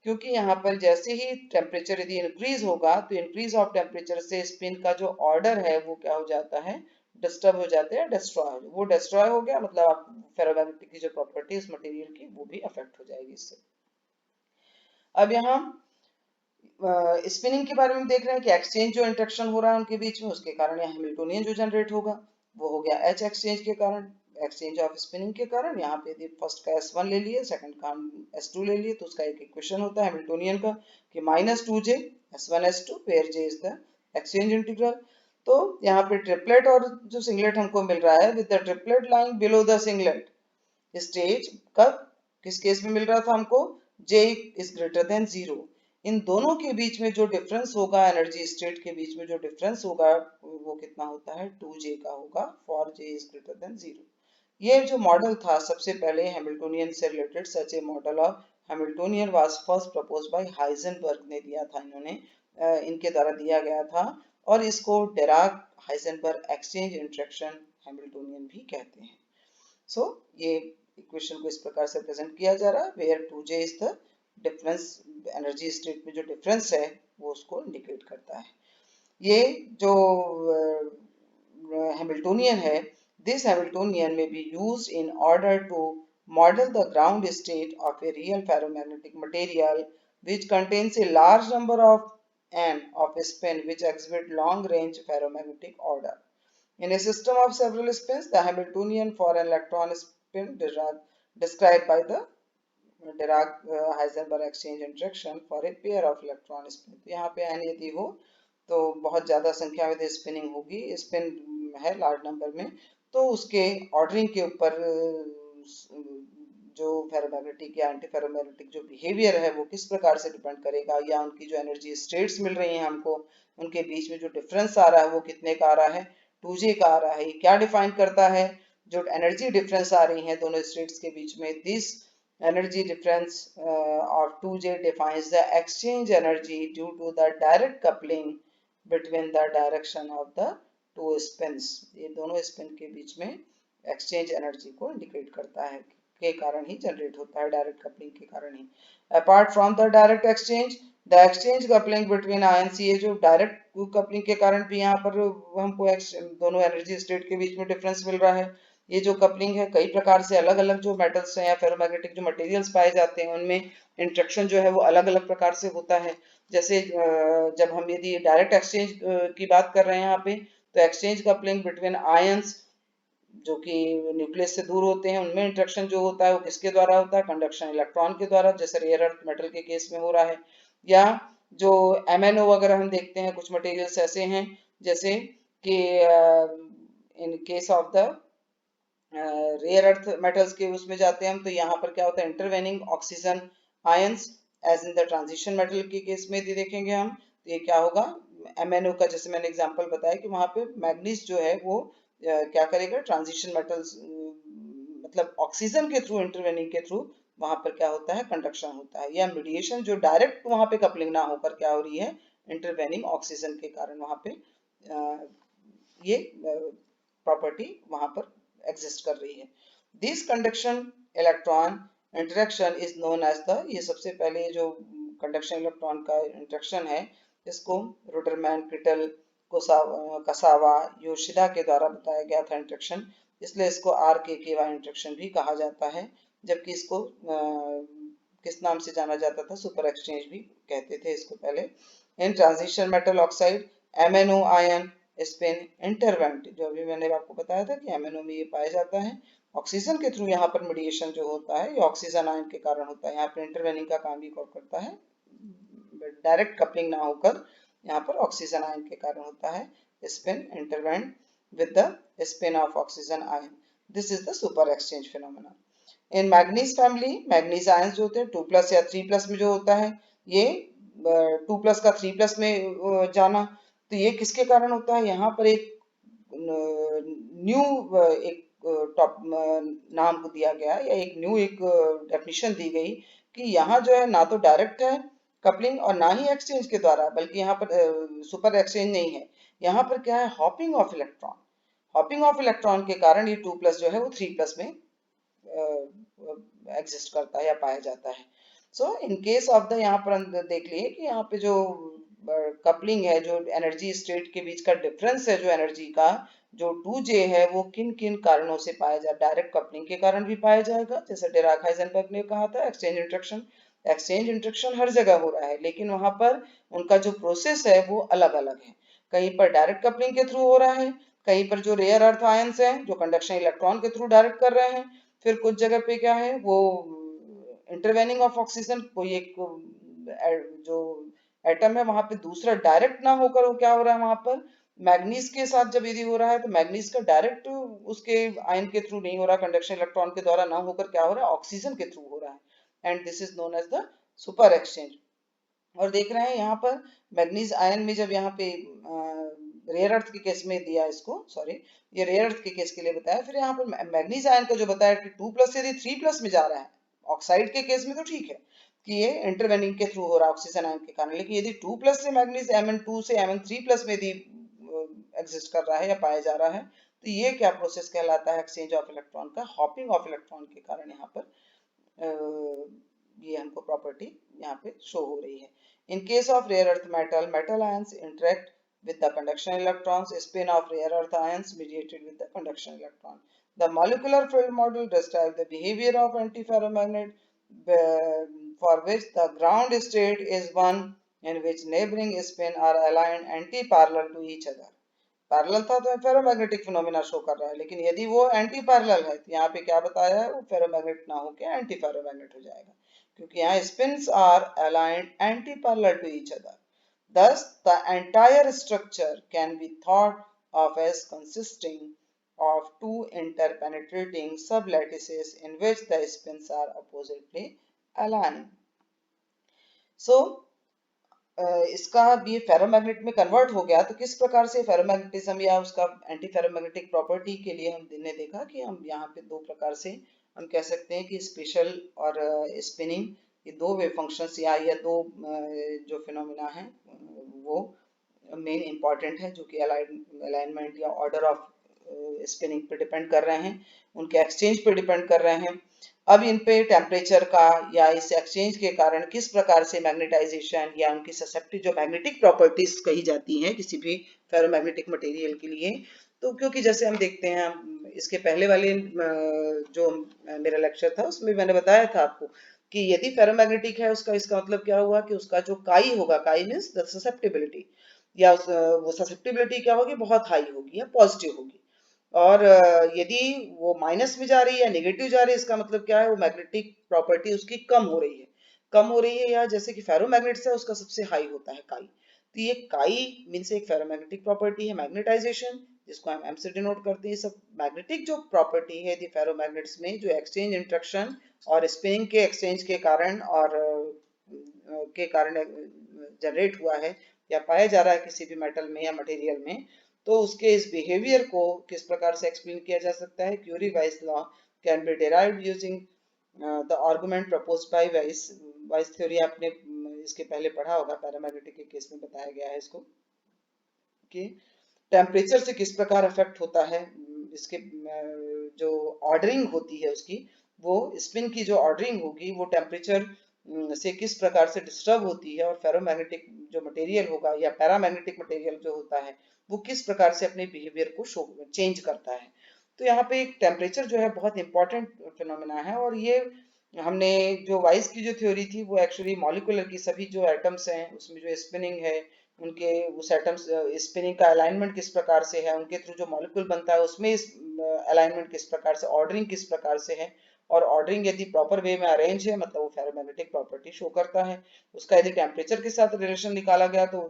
क्योंकि यहाँ पर जैसे ही टेम्परेचर यदि इंक्रीज होगा तो इंक्रीज ऑफ टेम्परेचर से स्पिन का जो ऑर्डर है वो क्या हो जाता है, डिस्टर्ब हो जाते हैं, डिस्ट्रॉय। वो डिस्ट्रॉय हो गया मतलब आप फेरोमैग्नेटिक की जो प्रॉपर्टी इस मटेरियल की वो भी अफेक्ट हो जाएगी इससे। अब यहाँ स्पिनिंग के बारे में देख रहे हैं कि एक्सचेंज जो इंटरेक्शन हो रहा है उनके बीच में, उसके कारण यहाँ हैमिल्टोनियन जो जनरेट होगा वो हो गया एच एक्सचेंज के कारण, एक्सचेंज ऑफ स्पिनिंग के कारण। यहाँ पे यदि फर्स्ट का S1 ले लिए, सेकंड का S2 ले लिए, तो उसका एक इक्वेशन होता है हैमिल्टोनियन का कि -2j S1 S2 where j is the exchange integral. तो यहाँ पे ट्रिपलेट और जो सिंगलेट हमको मिल रहा है, with the triplet lying below the singlet stage, कब किस केस में मिल रहा था हमको, j इज ग्रेटर देन 0। इन दोनों के बीच में जो डिफरेंस होगा, एनर्जी स्टेट के बीच में जो डिफरेंस होगा वो कितना होता है, 2j का होगा for j is greater than 0। ये जो मॉडल था सबसे पहले हैमिल्टोनियन से related, such A model of Hamiltonian was first proposed by Heisenberg ने दिया था, इन्होंने इनके द्वारा दिया गया था, और इसको डेराक हाइजेनबर्ग एक्सचेंज इंटरेक्शन हैमिल्टोनियन भी कहते हैं। सो ये इक्वेशन को इस प्रकार से प्रेजेंट किया जा रहा है, where 2j is the difference, energy state में जो डिफरेंस है वो उसको इंडिकेट करता है। ये जो हैमिल्टोनियन है, this Hamiltonian may be used in order to model the ground state of a real ferromagnetic material which contains a large number of n of spin which exhibit long range ferromagnetic order. In a system of several spins, the Hamiltonian for an electron spin described by the Dirac-Heisenberg exchange interaction for a pair of electron spin। तो यहाँ पे n यदि हो तो बहुत ज्यादा संख्या में स्पिनिंग होगी, स्पिन है लार्ज नंबर में, तो उसके ऑर्डरिंग के ऊपर जो फेरोमैग्नेटिक या एंटी फेरोमैग्नेटिक जो बिहेवियर है वो किस प्रकार से डिपेंड करेगा, या उनकी जो एनर्जी स्टेट्स मिल रही हैं हमको, उनके बीच में जो डिफरेंस आ रहा है वो कितने का आ रहा है, 2j का आ रहा है। क्या डिफाइन करता है, जो एनर्जी डिफरेंस आ रही है दोनों स्टेट्स के बीच में, this energy difference of 2j defines the exchange energy due to the direct coupling between the direction of the two spins। ये दोनों स्पिन के बीच में एक्सचेंज एनर्जी को इंडिकेट करता है, के कारण ही जनरेट होता है, डायरेक्ट कपलिंग के कारण ही। Apart from the direct exchange, the exchange coupling between ions, ये जो डायरेक्ट कपलिंग के कारण भी यहाँ पर हमको दोनों एनर्जी स्टेट के बीच में डिफरेंस मिल रहा है। ये जो कपलिंग है कई प्रकार से, अलग अलग जो मेटल्स हैं या फेरोमैग्नेटिक जो मटेरियल्स पाए जाते हैं उनमें इंटरेक्शन जो है वो अलग अलग प्रकार से होता है। जैसे जब हम यदि डायरेक्ट एक्सचेंज की बात कर रहे हैं यहाँ पे, तो एक्सचेंज कपलिंग बिटवीन आयंस जो कि न्यूक्लियस से दूर होते हैं, उनमें इंटरेक्शन जो होता है वो किसके द्वारा होता है, कंडक्शन इलेक्ट्रॉन के द्वारा, जैसे रेयर अर्थ मेटल के केस में हो रहा है। या जो MnO वगैरह हम देखते हैं, कुछ मटेरियल्स ऐसे हैं जैसे कि in case of the rare earth metals के उसमें जाते हैं हम, तो यहाँ पर क्या होता है, intervening oxygen ions, as in the transition metal के केस में यदि देखेंगे हम, तो ये क्या होगा, MnO का जैसे मैंने एग्जांपल बताया कि वहां पे मैग्नीज जो है वो क्या करेगा, ट्रांजिशन मेटल्स मतलब ऑक्सीजन के थ्रू, इंटरवेनिंग के थ्रू वहां पर क्या होता है, कंडक्शन होता है, या मीडिएशन जो डायरेक्ट वहां पे कपलिंग ना होकर क्या हो रही है, इंटरवेनिंग ऑक्सीजन के कारण वहां पे ये प्रॉपर्टी वहां पर एग्जिस्ट कर रही है। This conduction electron interaction is known as the, ये सबसे पहले जो कंडक्शन इलेक्ट्रॉन का इंटरेक्शन है इसको रुडरमैन, क्रिटल, कसावा, योशिदा के द्वारा बताया गया था इंटरेक्शन, इसलिए इसको RKKY इंटरेक्शन भी कहा जाता है। जबकि इसको किस नाम से जाना जाता था, सुपर एक्सचेंज भी कहते थे इसको पहले। In transition metal oxide MnO ion spin intervene, जो अभी मैंने आपको बताया था कि MnO में ये पाया जाता है, ऑक्सीजन के थ्रू यहाँ पर मीडिएशन जो होता है ये ऑक्सीजन आयन के कारण होता है, यहाँ पर इंटरवेनिंग का काम भी करता है, डायरेक्ट कपलिंग ना होकर यहाँ पर ऑक्सीजन आयन के कारण होता है, spin intervene with the spin of oxygen ion. This is the super exchange phenomena. In manganese family, manganese ions जो होते हैं 2+ या 3+ में जो होता है, ये 2+ का 3+ में जाना। तो ये किसके कारण होता है? यहाँ पर एक न्यू एक टॉप नाम को दिया गया या एक न्यू एक डेफिनेशन दी गई कि यहाँ जो है ना तो डायरेक्ट है कपलिंग और ना ही एक्सचेंज के द्वारा, बल्कि यहाँ पर सुपर एक्सचेंज नहीं है। यहाँ पर क्या है? Hopping of electron. Hopping of electron के कारण ये 2+ जो है वो 3+ में एग्जिस्ट करता है या पाया जाता है। सो इन केस ऑफ द, यहाँ पर हम देख लिए कि यहाँ पे जो कपलिंग है, जो एनर्जी स्टेट के बीच का डिफरेंस है जो एनर्जी का, जो 2J है, वो किन किन कारणों से पाया जाए? डायरेक्ट कपलिंग के कारण भी पाया जाएगा, जैसे डिराक हाइजेनबर्ग ने कहा था एक्सचेंज इंट्रैक्शन। एक्सचेंज इंट्रैक्शन हर जगह हो रहा है, लेकिन वहां पर उनका जो प्रोसेस है वो अलग अलग है। कहीं पर डायरेक्ट कपलिंग के थ्रू हो रहा है, कहीं पर जो रेयर अर्थ आयंस हैं जो कंडक्शन इलेक्ट्रॉन के थ्रू डायरेक्ट कर रहे हैं, फिर कुछ जगह पे क्या है वो इंटरवेनिंग ऑफ ऑक्सीजन, कोई एक जो एटम है वहां पे दूसरा डायरेक्ट ना होकर वो क्या हो रहा है वहां पर मैग्नीज के साथ जब यदि हो रहा है तो मैग्नीज का डायरेक्ट उसके आयन के थ्रू नहीं हो रहा, कंडक्शन इलेक्ट्रॉन के द्वारा ना होकर क्या हो रहा है ऑक्सीजन के थ्रू हो रहा है, and this is known as the super exchange. और देख रहे हैं यहाँ पर मैग्नीज आयन में जब यहाँ पे रेयर अर्थ के केस में दिया इसको, सॉरी ये रेयर अर्थ के केस के लिए बताया, फिर यहाँ पर मैग्नीज आयन का जो बताया कि 2+ यदि 3+ में जा रहा है, ऑक्साइड के केस में तो ठीक है कि ये इंटरवेनिंग के थ्रू हो रहा है ऑक्सीजन आयन के कारण, लेकिन यदि 2+ से मैग्नीज Mn2 से Mn3+ में यदि एग्जिस्ट कर रहा है या पाया जा रहा है, तो ये क्या प्रोसेस कहलाता है? एक्सचेंज ऑफ इलेक्ट्रॉन का। हॉपिंग ऑफ इलेक्ट्रॉन के कारण यहाँ पर ये हमको प्रॉपर्टी यहाँ पे शो हो रही है। In case of rare earth metal, metal ions interact with the conduction electrons, spin of rare earth ions mediated with the conduction electron. The molecular field model describes the behavior of antiferromagnet for which the ground state is one in which neighboring spin are aligned anti-parallel to each other. Parallel था तो फेरोमैग्नेटिक फिनोमेना शो कर रहा है, लेकिन यदि वो एंटी पैरेलल है तो यहाँ पे क्या बताया है? वो फेरोमैग्नेट ना होकर एंटी फेरोमैग्नेट हो जाएगा, क्योंकि यहाँ spins are aligned antiparallel to each other. Thus, the entire structure can be thought of as consisting of two interpenetrating sublattices in which the spins are oppositely aligned. So, इसका ये फेरोमैग्नेट में कन्वर्ट हो गया, तो किस प्रकार से फेरोमैग्नेटिज्म या उसका एंटी फेरोमैग्नेटिक प्रॉपर्टी के लिए हमने देखा कि हम यहाँ पे दो प्रकार से हम कह सकते हैं कि स्पेशल और स्पिनिंग, ये दो वेव फंक्शंस या दो जो फिनोमेना है वो मेन इंपॉर्टेंट है, जो कि अलाइनमेंट या ऑर्डर ऑफ स्पिनिंग पे डिपेंड कर रहे हैं, उनके एक्सचेंज पे डिपेंड कर रहे हैं। अब इन पे टेम्परेचर का या इस एक्सचेंज के कारण किस प्रकार से मैग्नेटाइजेशन या उनकी ससेप्टिव जो मैग्नेटिक प्रॉपर्टीज कही जाती हैं किसी भी फेरोमैग्नेटिक मटेरियल के लिए, तो क्योंकि जैसे हम देखते हैं इसके पहले वाले जो मेरा लेक्चर था उसमें मैंने बताया था आपको कि यदि फेरोमैग्नेटिक है उसका इसका मतलब क्या हुआ कि उसका जो काई होगा, काई मीन्स द ससेप्टिबिलिटी, या वो ससेप्टिबिलिटी क्या होगी? बहुत हाई होगी या पॉजिटिव होगी। और यदि वो माइनस में जा रही है या नेगेटिव जा रही है, इसका मतलब क्या है? वो मैग्नेटिक प्रॉपर्टी उसकी कम हो रही है। कम हो रही है, या जैसे कि फेरोमैग्नेट्स है उसका सबसे हाई होता है काई, तो ये काई मीन्स एक फेरोमैग्नेटिक प्रॉपर्टी है, मैग्नेटाइजेशन, जिसको हम एम से डिनोट करते हैं। सब मैग्नेटिक जो प्रॉपर्टी है दी फेरोमैग्नेट्स में, जो एक्सचेंज इंट्रैक्शन और स्पिनिंग के एक्सचेंज के कारण और के कारण जनरेट हुआ है या पाया जा रहा है किसी भी मेटल में या मटेरियल में, तो उसके इस बिहेवियर को किस प्रकार से एक्सप्लेन किया जा सकता है? Curie Weiss law can be derived using the argument proposed by Weiss. Weiss theory आपने इसके पहले पढ़ा होगा, पैरामैग्नेटिक के केस में बताया गया है इसको कि टेम्परेचर से किस प्रकार अफेक्ट होता है इसके जो ऑर्डरिंग होती है उसकी, वो स्पिन की जो ऑर्डरिंग होगी वो टेम्परेचर से किस प्रकार से डिस्टर्ब होती है, और फेरोमैग्नेटिक जो मटेरियल होगा या पैरामैग्नेटिक मटेरियल जो होता है वो किस प्रकार से अपने बिहेवियर को शो चेंज करता है। तो यहाँ पे एक टेम्परेचर जो है बहुत इंपॉर्टेंट फिनोमेना है, और ये हमने जो वाइस की जो थ्योरी थी वो एक्चुअली मॉलिक्यूलर की सभी जो एटम्स हैं उसमें जो स्पिनिंग है उनके उस एटम्स स्पिनिंग का अलाइनमेंट किस प्रकार से है, उनके थ्रू जो मॉलिक्यूल बनता है उसमें इस अलाइनमेंट किस प्रकार से, ऑर्डरिंग किस प्रकार से है, और ऑर्डरिंग यदि प्रॉपर वे में अरेंज है मतलब वो फेरोमैग्नेटिक प्रॉपर्टी शो करता है। उसका यदि टेम्परेचर के साथ रिलेशन निकाला गया तो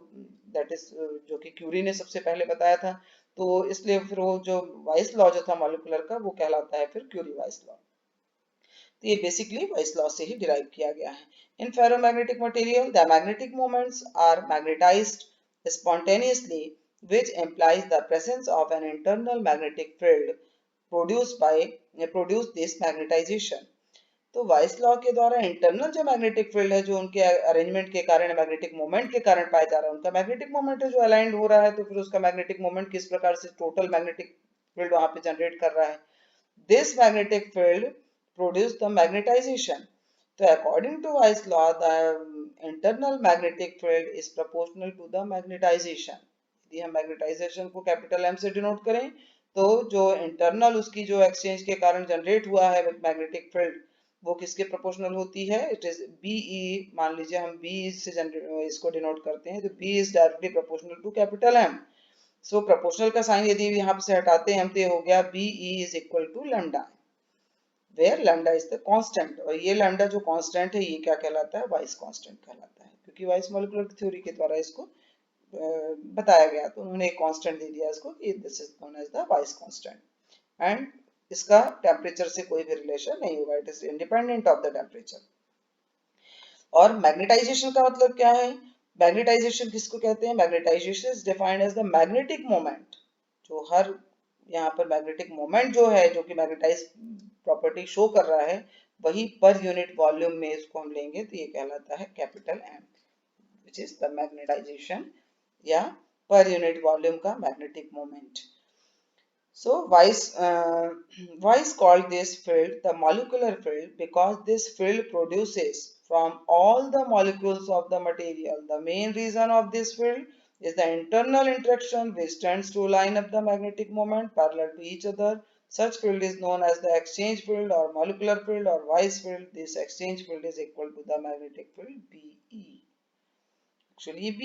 दैट इज जो कि क्यूरी ने सबसे पहले बताया था, तो इसलिए फिर वो जो वाइस लॉ जो था मॉलिक्यूलर का वो कहलाता है फिर क्यूरी वाइस लॉ। तो ये बेसिकली वाइस लॉ से ही डिराइव किया गया है। In ferromagnetic material the magnetic moments are magnetized spontaneously, which implies the presence of an internal magnetic field produce this magnetization। तो वाइस लॉ के द्वारा इंटरनल जो मैग्नेटिक फील्ड है, जो उनके अरेंजमेंट के कारण, मैग्नेटिक मोमेंट के कारण पाया जा रहा है, उनका मैग्नेटिक मोमेंट है जो अलाइंड हो रहा है, तो फिर उसका मैग्नेटिक मोमेंट किस प्रकार से टोटल मैग्नेटिक फील्ड वहां पे जनरेट कर रहा है। This magnetic field produce the magnetization. तो according to Weiss law the internal magnetic field is proportional to the magnetization. यदि हम मैग्नेटाइजेशन को कैपिटल एम से डिनोट करें, तो जो इंटरनल उसकी जो एक्सचेंज के कारण जनरेट हुआ है मैग्नेटिक फील्ड, वो किसके प्रोपोर्शनल होती है? It is B E. मान लीजिए हम बी से इसको डिनोट करते हैं, तो B is directly proportional to capital M. So proportional का साइन यदि यहाँ से हटाते हैं हम, तो ये हो गया B E is equal to lambda, where lambda is the constant. और ये लैम्डा जो कांस्टेंट है, ये क्या कहलाता है? वाइस कांस्टेंट कहलाता है, क्योंकि वाइस मॉलिक्यूलर थ्योरी के द्वारा इसको बताया गया, तो उन्होंने एक कांस्टेंट दे दिया इसको कि this is known as the Weiss constant. And इसका टेम्परेचर से कोई भी रिलेशन नहीं होगा, it is independent of the temperature. और मैग्नेटाइजेशन का मतलब क्या है? मैग्नेटाइजेशन किसको कहते हैं? Magnetization is defined as the magnetic moment, जो हर यहाँ पर मैग्नेटिक मोमेंट जो है, जो कि मैग्नेटाइज प्रॉपर्टी शो कर रहा है, वही पर यूनिट वॉल्यूम में इसको हम लेंगे, तो ये कहलाता है capital M, which is the magnetization या पर यूनिट वॉल्यूम का magnetic moment. So Weiss called this field the molecular field because this field produces from all the molecules of the material. The main reason of this field is the internal interaction which tends to line up the magnetic moment parallel to each other. Such field is known as the exchange field or molecular field or Weiss field. This exchange field is equal to the magnetic field BE. Actually B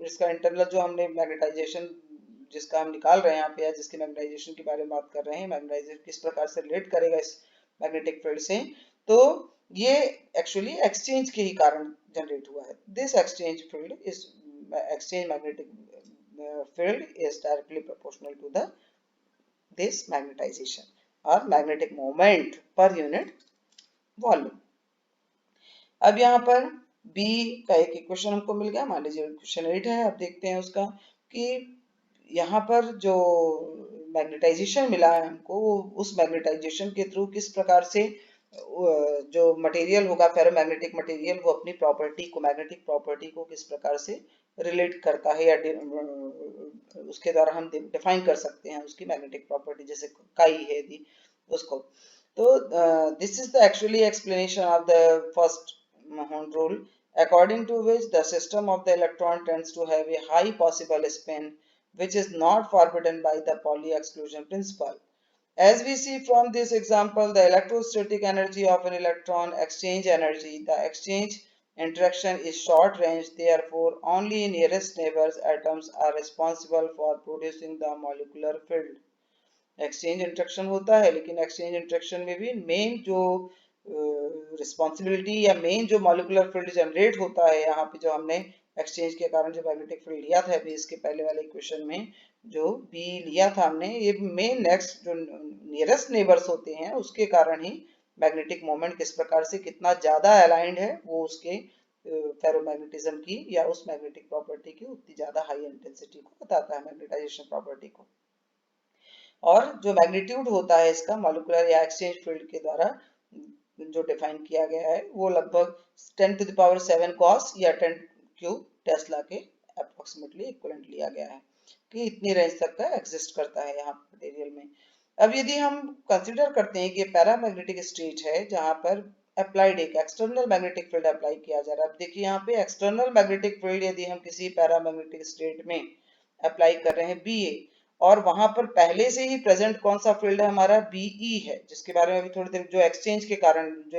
इसका इंटरनल जो हमने मैग्नेटाइजेशन जिसका हम निकाल रहे हैं यहाँ पे, या जिसके मैग्नेटाइजेशन के बारे में बात कर रहे हैं, मैग्नेटाइजेशन किस प्रकार से रिलेट करेगा इस मैग्नेटिक फील्ड से, तो ये एक्चुअली एक्सचेंज के ही कारण जनरेट हुआ है। This exchange field is exchange magnetic field is directly proportional to the this magnetization or magnetic moment per unit volume। अब यहाँ पर बी का एक इक्वेशन हमको मिल गया, मान लीजिए क्वेश्चन 8 है। अब देखते हैं उसका कि यहाँ पर जो मैग्नेटाइजेशन मिला है हमको, उस मैग्नेटाइजेशन के थ्रू किस प्रकार से जो मटेरियल होगा, फेरोमैग्नेटिक मटेरियल, वो अपनी प्रॉपर्टी को, मैग्नेटिक प्रॉपर्टी को किस प्रकार से रिलेट करता है, या उसके द्वारा हम डिफाइन कर सकते हैं उसकी मैग्नेटिक प्रॉपर्टी, जैसे काई है यदि उसको। तो this is the actually explanation of the first Mahon rule, according to which the system of the electron tends to have a high possible spin, which is not forbidden by the Pauli exclusion principle. As we see from this example, the electrostatic energy of an electron exchange energy, the exchange interaction is short range, therefore only nearest neighbors atoms are responsible for producing the molecular field। Exchange interaction होता है, लेकिन एक्सचेंज इंट्रैक्शन में भी मेन जो रिस्पॉन्सिबिलिटी या मेन जो मॉलिक्यूलर फील्ड जनरेट होता है, यहाँ पे जो हमने एक्सचेंज के कारण जो मैग्नेटिक फील्ड लिया था अभी इसके पहले वाले इक्वेशन में, जो बी लिया था हमने, ये मेन नेक्स्ट जो नियरेस्ट नेबर्स होते हैं उसके कारण ही मैग्नेटिक मोमेंट किस प्रकार से कितना ज्यादा अलाइंड है, वो उसके फेरोमैग्नेटिज्म की या उस मैग्नेटिक प्रॉपर्टी की उतनी ज्यादा हाई इंटेंसिटी को बताता है, मैग्नेटाइजेशन प्रॉपर्टी को। और जो मैग्नीट्यूड होता है इसका मॉलिक्यूलर या एक्सचेंज फील्ड के द्वारा जो डिफाइन किया गया है, वो लगभग 10⁷ cos या 10 क्यूब टेस्ला के अप्रोक्सीमेटली इक्विवेलेंट लिया गया है, कि इतनी रेंज तक का एग्जिस्ट करता है यहाँ मटेरियल में। अब यदि हम कंसीडर करते हैं कि पैरामैग्नेटिक स्टेट है जहाँ पर अप्लाइड एक एक्सटर्नल मैग्नेटिक फील्ड अप्लाई किया जा रहा है। अब देखिए यहाँ पे एक्सटर्नल मैग्नेटिक फील्ड यदि हम किसी पैरामैग्नेटिक स्टेट में अप्लाई कर रहे हैं BA, और वहां पर पहले से ही प्रेजेंट कौन सा फील्ड है हमारा, BE है, जिसके बारे में अभी थोड़ी देर जो एक्सचेंज के कारण, जो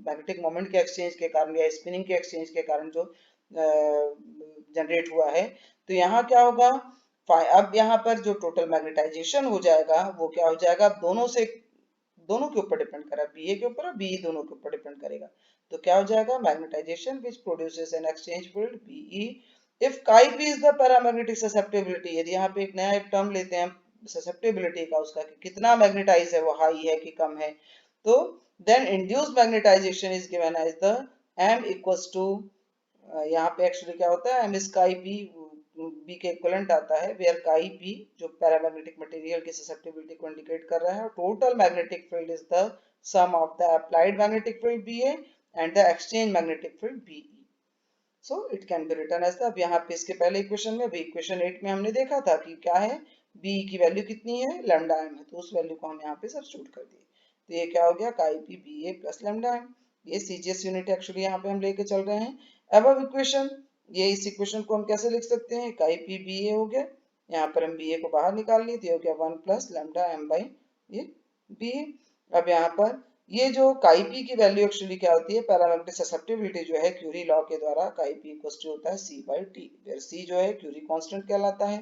मैग्नेटिक मोमेंट के एक्सचेंज के कारण या स्पिनिंग के एक्सचेंज के कारण जो जनरेट हुआ है। तो यहाँ क्या होगा, अब यहाँ पर जो टोटल मैग्नेटाइजेशन हो जाएगा वो क्या हो जाएगा, दोनों के ऊपर डिपेंड करेगा, BA के ऊपर और BE दोनों के ऊपर डिपेंड करेगा। तो क्या हो जाएगा, magnetization which produces an exchange field BE if chi p is the paramagnetic susceptibility। यदि यहाँ पे एक टर्म लेते हैं ससेप्टेबिलिटी का, उसका कि कितना मैग्नेटाइज है, वो हाई है कि कम है, तो then induced magnetization is given as the m equals to, यहाँ पे एक्चुअली क्या होता है, m is chi p, b के इक्विवेलेंट आता है, वेयर काई p जो पैरामैग्नेटिक मटेरियल की ससेप्टिबिलिटी को इंडिकेट कर रहा है, और total magnetic field is the sum of the applied magnetic field ba and the exchange magnetic field be. So it can be written as the, अब यहाँ पे इसके पहले इक्वेशन में, इक्वेशन 8 में हमने देखा था कि क्या है, b की वैल्यू कितनी है, लैम्डा m है, तो उस वैल्यू को हम यहाँ पे सब्स्टिट्यूट कर दिए, तो ये क्या हो गया, काई p ba plus lambda m. ये सीजीएस यूनिट एक्चुअली यहाँ पे हम लेके चल रहे हैं. अब इक्वेशन, ये इस इक्वेशन को हम कैसे लिख सकते हैं, काई p ba हो गया, यहाँ पर हम ba को बाहर निकाल लिए, तो ये हो गया 1 प्लस लैम्डा m बाई ये ba. अब यहाँ पर ये जो काई पी की वैल्यू एक्चुअली क्या होती है, पैरामैग्नेटिक ससेप्टिबिलिटी जो है क्यूरी लॉ के द्वारा काई पी इक्वल्स टू होता है सी बाई टी, वेयर सी जो है क्यूरी कांस्टेंट कहलाता है.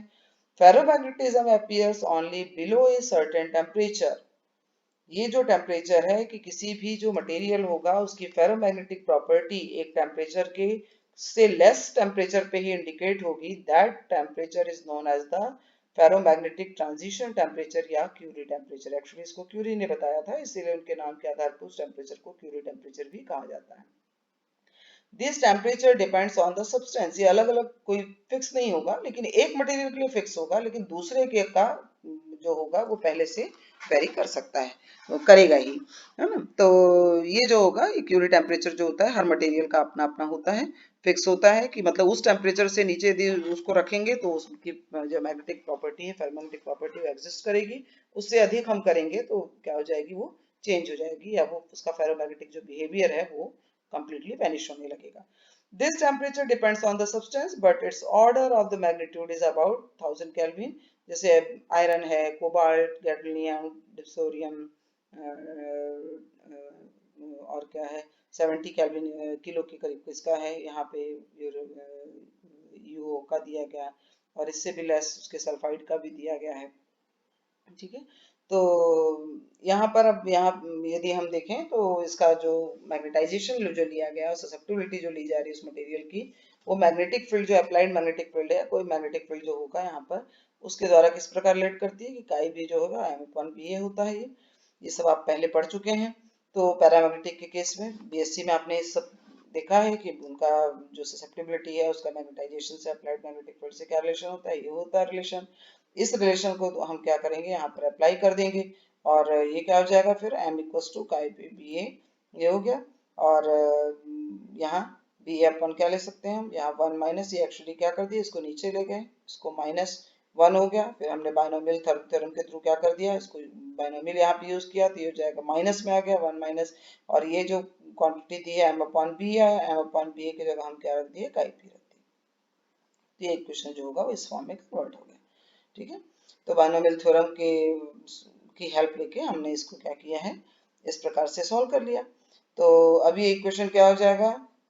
Ferromagnetism appears only below a certain temperature. ये जो टेम्परेचर है कि किसी भी जो मटेरियल होगा उसकी फेरोमैग्नेटिक प्रॉपर्टी एक टेम्परेचर के से लेस टेम्परेचर पे ही इंडिकेट होगी, that temperature is known as the ferromagnetic transition temperature या क्यूरी टेम्परेचर. एक्चुअली इसको क्यूरी ने बताया था, इसीलिए उनके नाम के आधार पर उस टेम्परेचर को क्यूरी टेम्परेचर भी कहा जाता है. This temperature depends on the substance. ये अलग अलग कोई फिक्स नहीं होगा, लेकिन एक मटेरियल के लिए फिक्स होगा, लेकिन दूसरे के का जो होगा वो पहले से वेरी कर सकता है, वो करेगा ही, है ना. तो ये जो होगा, ये क्यूरी टेम्परेचर जो होता है हर मटेरियल का अपना अपना होता है, फिक्स होता है कि मतलब उस टेम्परेचर से नीचे यदि उसको रखेंगे तो उसकी जो मैग्नेटिक प्रॉपर्टी है, फेरोमैग्नेटिक प्रॉपर्टी, वो एग्जिस्ट करेगी. उससे अधिक हम करेंगे तो क्या हो जाएगी, वो चेंज हो जाएगी, या वो उसका फेरोमैग्नेटिक जो बिहेवियर है वो completely vanish होने लगेगा. This temperature depends on the substance, but its order of the magnitude is about 1000 Kelvin. जैसे आयरन है, कोबाल्ट, गैडोलिनियम, डिप्सोरियम, और क्या है, 70 केल्विन किलो के करीब इसका है, यहाँ पे यूओ का दिया गया, और इससे भी लेस उसके सल्फाइड का भी दिया गया है. ठीक है, तो यहाँ पर अब यहाँ यदि हम देखें तो इसका जो मैग्नेटाइजेशन जो लिया गया है, ससेप्टिबिलिटी जो ली जा रही है उस मटेरियल की, वो मैग्नेटिक फील्ड जो अप्लाइड मैग्नेटिक फील्ड है, कोई मैग्नेटिक फील्ड जो होगा यहाँ पर उसके द्वारा किस प्रकार रिलेट करती है कि काई भी जो होगा एम अपॉन बी ए होता है. ये सब आप पहले पढ़ चुके हैं. तो पैरामैग्नेटिक के केस में बीएससी में आपने इस सब देखा है कि उनका जो ससेप्टिबिलिटी है उसका मैग्नेटाइजेशन से अप्लाइड मैग्नेटिक फील्ड से क्या रिलेशन होता है, ये होता है रिलेशन. इस रिलेशन को तो हम क्या करेंगे, यहाँ पर अप्लाई कर देंगे, और ये क्या हो जाएगा फिर m इक्वल्स टू काई पी बी ए, ये हो गया. और यहाँ बी ए अपन क्या ले सकते हैं हम, यहाँ 1 माइनस, ये एक्चुअली क्या कर दिया, इसको नीचे ले गए, इसको -1 हो गया. फिर हमने बाइनोमियल थ्योरम के थ्रू क्या कर दिया, इसको बाइनोमियल यहाँ पे यूज किया, तो ये हो जाएगा माइनस में आ गया 1 माइनस, और ये जो क्वांटिटी दी है m अपॉन बी है, m अपॉन बी ए की जगह हम क्या रख दिए, काई पी रख दिए. तो ये इक्वेशन जो होगा वो इस फॉर्म में कन्वर्ट हो गया. ठीक है, तो बाइनोमियल थ्योरम के की हेल्प लेके हमने इसको क्या किया है, इस प्रकार से सॉल्व कर लिया. तो अभी इक्वेशन क्या हो जाएगा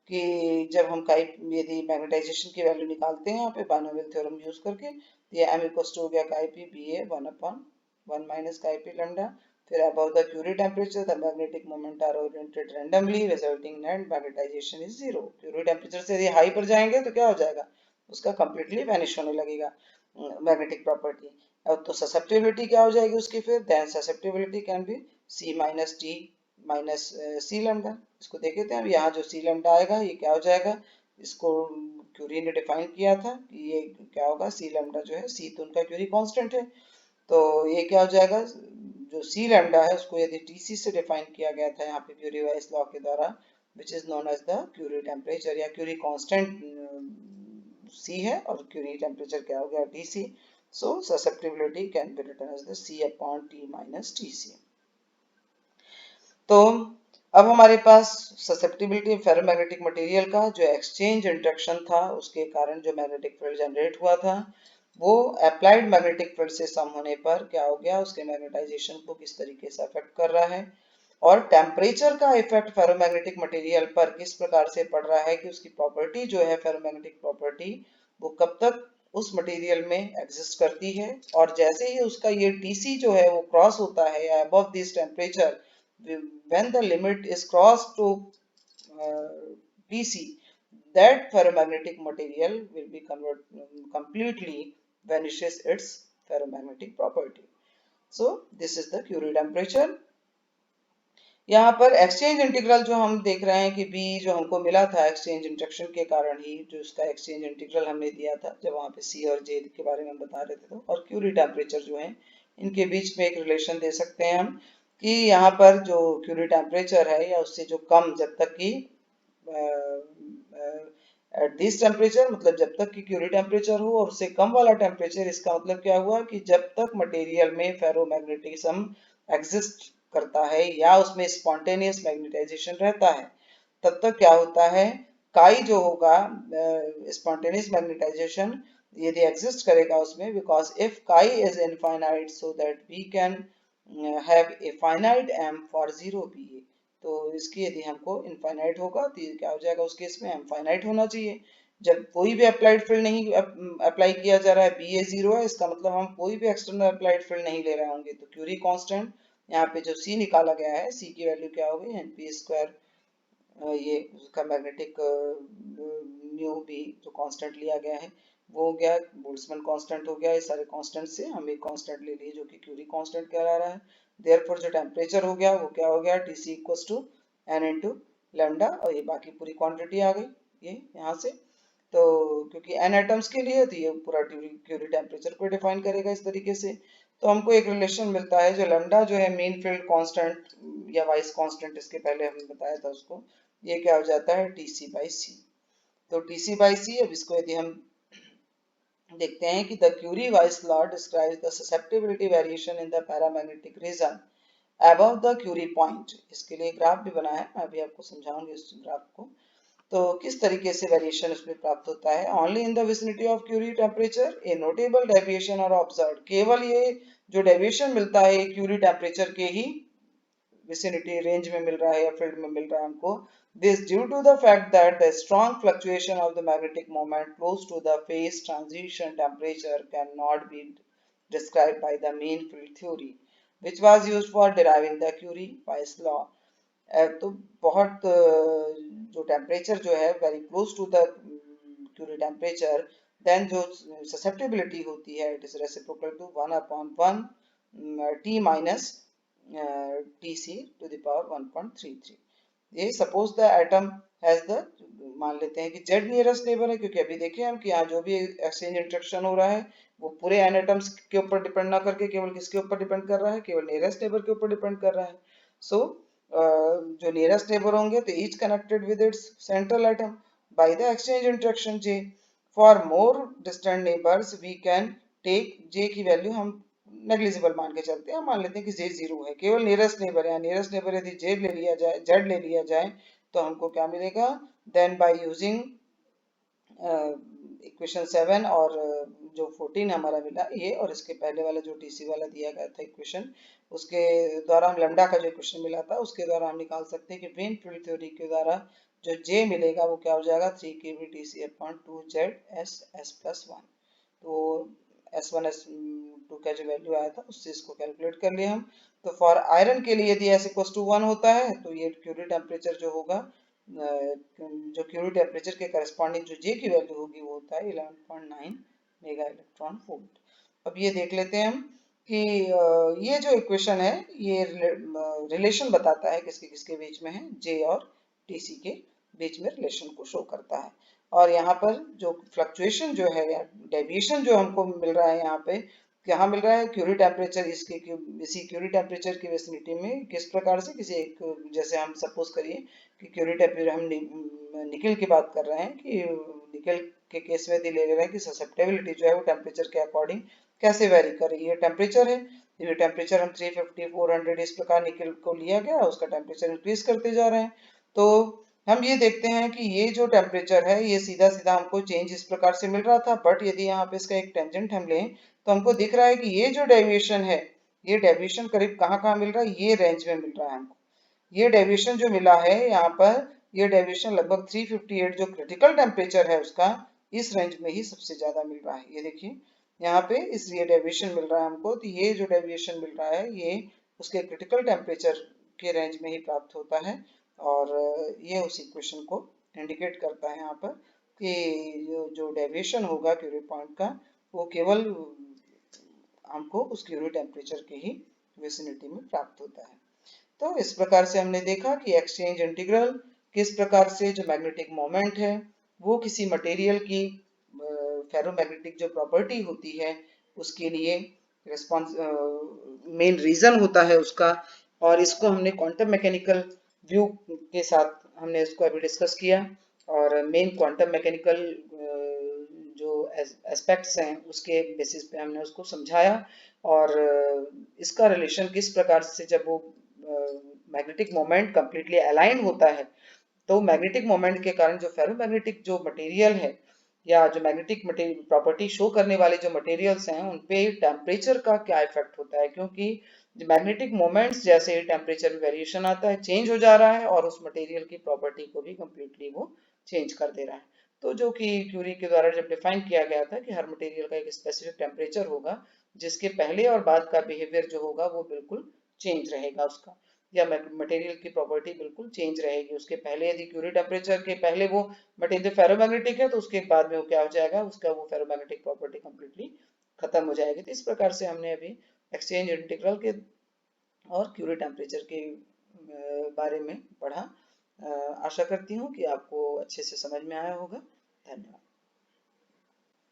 कि जब हम काई यदि मैग्नेटाइजेशन की वैल्यू निकालते हैं यहाँ पे बाइनोमियल थ्योरम यूज करके, तो ये m इक्वल्स टू हो गया chi P B A 1 upon 1 minus chi P lambda. फिर about the Curie temperature the magnetic moment are oriented randomly resulting net magnetization is zero. Curie temperature से यदि हाई पर जाएंगे तो क्या हो जाएगा, उसका कंप्लीटली वैनिश होने लगेगा मैग्नेटिक प्रॉपर्टी. अब तो ससेप्टिबिलिटी क्या हो जाएगी उसकी, फिर then susceptibility can be C minus T minus C lambda. इसको देख लेते हैं. अब यहाँ जो सी लैम्डा आएगा ये क्या हो जाएगा, इसको क्यूरी ने डिफाइन किया था कि ये क्या होगा, सी लैम्डा जो है, सी तो उनका क्यूरी कांस्टेंट है, तो ये क्या हो जाएगा, जो सी लैम्डा है उसको यदि टीसी से डिफाइन किया गया था यहाँ पे क्यूरी वाइज लॉ के द्वारा, which is known as the Curie temperature, या क्यूरी कांस्टेंट C है और क्यूरी टेम्परेचर क्या हो गया TC. So susceptibility can be written as the C upon T minus TC. तो अब हमारे पास ससेप्टिबिलिटी फेरोमैग्नेटिक मटेरियल का जो एक्सचेंज इंटरेक्शन था उसके कारण जो मैग्नेटिक फील्ड जनरेट हुआ था, वो अप्लाइड मैग्नेटिक फील्ड से सम होने पर क्या हो गया, उसके मैग्नेटाइजेशन को किस तरीके से अफेक्ट कर रहा है, और टेम्परेचर का इफेक्ट फेरोमैग्नेटिक मटेरियल पर किस प्रकार से पड़ रहा है कि उसकी प्रॉपर्टी जो है फेरोमैग्नेटिक प्रॉपर्टी वो कब तक उस मटेरियल में एग्जिस्ट करती है, और जैसे ही उसका ये टीसी जो है वो क्रॉस होता है या above this temperature, when the limit is crossed to TC, that ferromagnetic material will be completely vanishes its ferromagnetic property. So this is the Curie temperature. यहाँ पर एक्सचेंज इंटीग्रल जो हम देख रहे हैं कि बी जो हमको मिला था एक्सचेंज इंटरेक्शन के कारण ही, जो उसका एक्सचेंज इंटीग्रल हमने दिया था जब वहाँ पे सी और जे के बारे में हम बता रहे थे, तो और क्यूरी टेम्परेचर जो है इनके बीच में एक रिलेशन दे सकते हैं हम कि यहाँ पर जो क्यूरी टेम्परेचर है या उससे जो कम, जब तक कि एट दिस टेम्परेचर मतलब जब तक कि क्यूरी टेम्परेचर हो, और उससे कम वाला टेम्परेचर, इसका मतलब क्या हुआ कि जब तक मटेरियल में फेरोमैग्नेटिज्म एग्जिस्ट करता है या उसमें स्पॉन्टेनियस मैग्नेटाइजेशन रहता है, तब तक क्या होता है, काई जो होगा, स्पॉन्टेनियस मैग्नेटाइजेशन यदि एग्जिस्ट करेगा उसमें, because if chi is infinite so that we can have a finite M for zero B A, तो इसकी यदि हमको इनफाइनाइट होगा तो ये क्या हो जाएगा, उस केस में एम फाइनाइट होना चाहिए। जब कोई भी अप्लाइड फील्ड नहीं अप्लाई किया जा रहा है, बी ए जीरो है, इसका मतलब हम कोई भी एक्सटर्नल अप्लाइड फील्ड नहीं ले रहे होंगे, तो क्यूरी कांस्टेंट यहाँ पे जो सी निकाला गया है, सी की वैल्यू क्या होगी, एन पी स्क्वायर, ये उसका मैग्नेटिक म्यू भी जो कांस्टेंट लिया गया है वो हो गया, बोल्ट्जमैन कांस्टेंट हो गया, ये सारे कांस्टेंट से हम एक कांस्टेंट ले लिए जो कि क्यूरी कांस्टेंट कहला रहा है। देयरफॉर जो टेम्परेचर हो गया वो क्या हो गया, T C equals to N into lambda, और ये बाकी पूरी क्वांटिटी आ गई ये यहाँ से। तो क्योंकि एन एटम्स के लिए तो ये पूरा क्यूरी टेम्परेचर को डिफाइन करेगा इस तरीके से। तो हमको एक रिलेशन मिलता है जो लैम्डा जो है मीन फील्ड कांस्टेंट या वाइस कांस्टेंट, इसके पहले हमने बताया था उसको, ये क्या हो जाता है, टी सी बाई सी। तो टी सी बाई सी, अब इसको यदि हम देखते हैं कि the Curie Weiss law describes the susceptibility variation in the paramagnetic region above the Curie point. इसके लिए ग्राफ भी बना है, मैं अभी आपको समझाऊंगी इस ग्राफ को। तो किस तरीके से वेरिएशन उसमें प्राप्त होता है, only in the vicinity of Curie temperature a notable deviation are observe, केवल ये जो डेविएशन मिलता है क्यूरी टेम्परेचर के ही विसिनिटी रेंज में मिल रहा है या फील्ड में मिल रहा है हमको, this due to the fact that the strong fluctuation of the magnetic moment close to the phase transition temperature cannot be described by the mean field theory which was used for deriving the Curie-Weiss law। तो बहुत जो टेम्परेचर जो है very close to the Curie temperature, then जो ससेप्टेबिलिटी होती है it is reciprocal to 1/1 T minus T C to the power 1.33। ये suppose the atom has the, मान लेते हैं कि जेड नियरेस्ट नेबर है, क्योंकि अभी देखें हम कि यहाँ जो भी एक्सचेंज इंटरेक्शन हो रहा है वो पूरे एन एटम्स के ऊपर डिपेंड ना करके केवल किसके ऊपर डिपेंड कर रहा है, केवल नियरेस्ट नेबर के ऊपर डिपेंड कर रहा है। सो जो नियरेस्ट नेबर होंगे तो each connected with its central atom by the exchange interaction J. For more distant neighbours we can take J की वैल्यू हम नेग्लिजिबल मान के चलते हैं, मान लेते हैं कि जे जीरो है, केवल नियरेस्ट नेबर है, नियरेस्ट नेबर यदि जेड ले लिया जाए, जेड ले लिया जाए तो हमको क्या मिलेगा, देन बाय यूजिंग इक्वेशन 7 और जो 14 हमारा मिला ये, और इसके पहले वाला जो टीसी वाला दिया गया था इक्वेशन, उसके द्वारा हम लैम्डा का जो इक्वेशन मिला था उसके द्वारा हम निकाल सकते हैं कि मेन फील्ड थ्योरी के द्वारा जो जे मिलेगा वो क्या हो जाएगा, 3 K B T C upon 2 Z S S plus 1। तो S1 S2 का जो वैल्यू आया था उससे इसको कैलकुलेट कर लिया हम। तो फॉर आयरन के लिए यदि S इक्वल्स टू 1 होता है तो ये क्यूरी टेम्परेचर जो होगा, जो क्यूरी टेम्परेचर के करस्पॉन्डिंग जो J की वैल्यू होगी वो होता है 11.9 मेगा इलेक्ट्रॉन वोल्ट। अब ये देख लेते हैं हम कि ये जो इक्वेशन है ये रिलेशन बताता है किसके किसके बीच में है, J और TC के बीच में रिलेशन को शो करता है। और यहाँ पर जो फ्लक्चुएशन जो है या डेविएशन जो हमको मिल रहा है यहाँ पे, यहाँ मिल रहा है क्यूरी टेम्परेचर, इसके इसी क्यूरी टेम्परेचर की विसिनिटी में किस प्रकार से, किसी एक, जैसे हम सपोज करिए कि क्यूरी टेम्परेचर, हम निकल की बात कर रहे हैं कि निकल के केस में ले रहे हैं कि ससेप्टेबिलिटी जो है वो टेम्परेचर के अकॉर्डिंग कैसे वेरी कर रही है। टेम्परेचर है, ये टेम्परेचर हम 350 400 इस प्रकार निकल को लिया गया, उसका टेम्परेचर इंक्रीज करते जा रहे हैं। तो हम ये देखते हैं कि ये जो टेम्परेचर है ये सीधा सीधा हमको चेंज इस प्रकार से मिल रहा था, बट यदि यहाँ पे इसका एक टेंजेंट हम लें तो हमको दिख रहा है कि ये जो डेविएशन है, ये डेविएशन करीब कहाँ मिल रहा है, ये रेंज में मिल रहा है हमको। ये डेविएशन जो मिला है यहाँ पर, ये डेविएशन लगभग 358 जो क्रिटिकल टेम्परेचर है उसका, इस रेंज में ही सबसे ज्यादा मिल रहा है। ये देखिए यहाँ पे इस ये डेविएशन मिल रहा है हमको, तो ये जो डेविएशन मिल रहा है ये उसके क्रिटिकल टेम्परेचर के रेंज में ही प्राप्त होता है। और ये उस इक्वेशन को इंडिकेट करता है यहाँ पर कि जो डेविएशन होगा क्यूरी पॉइंट का वो केवल हमको उस क्यूरी टेम्परेचर के ही विसिनिटी में प्राप्त होता है। तो इस प्रकार से हमने देखा कि एक्सचेंज इंटीग्रल किस प्रकार से जो मैग्नेटिक मोमेंट है वो किसी मटेरियल की फेरोमैग्नेटिक जो प्रॉपर्टी होती है उसके लिए रिस्पॉन्स मेन रीजन होता है उसका, और इसको हमने क्वांटम मैकेनिकल व्यू के साथ हमने इसको अभी डिस्कस किया, और मेन क्वांटम मैकेनिकल जो एस्पेक्ट्स हैं उसके बेसिस पे हमने उसको समझाया, और इसका रिलेशन किस प्रकार से जब वो मैग्नेटिक मोमेंट कंप्लीटली अलाइन होता है तो मैग्नेटिक मोमेंट के कारण जो फेरोमैग्नेटिक जो मटेरियल है या जो मैग्नेटिक मटेरियल प्रॉपर्टी शो करने वाले जो मटेरियल्स हैं उन पे टेम्परेचर का क्या इफेक्ट होता है, क्योंकि मैग्नेटिक मोमेंट्स जैसे टेम्परेचर में वेरिएशन आता है चेंज हो जा रहा है और उस मटेरियल की प्रॉपर्टी को भी कंप्लीटली वो चेंज कर दे रहा है। तो जो कि क्यूरी के द्वारा जब डिफाइन किया गया था कि हर मटेरियल का एक स्पेसिफिक टेम्परेचर होगा जिसके पहले और बाद का बिहेवियर जो होगा वो बिल्कुल चेंज रहेगा उसका, या मटेरियल की प्रॉपर्टी बिल्कुल चेंज रहेगी। उसके पहले यदि क्यूरी टेम्परेचर के पहले वो मटेरियल फेरोमैग्नेटिक है तो उसके बाद में वो क्या हो जाएगा, उसका वो फेरोमैग्नेटिक प्रॉपर्टी कंप्लीटली खत्म हो जाएगी। तो इस प्रकार से हमने अभी एक्सचेंज इंटीग्रल के और क्यूरी टेम्परेचर के बारे में पढ़ा। आशा करती हूँ कि आपको अच्छे से समझ में आया होगा। धन्यवाद।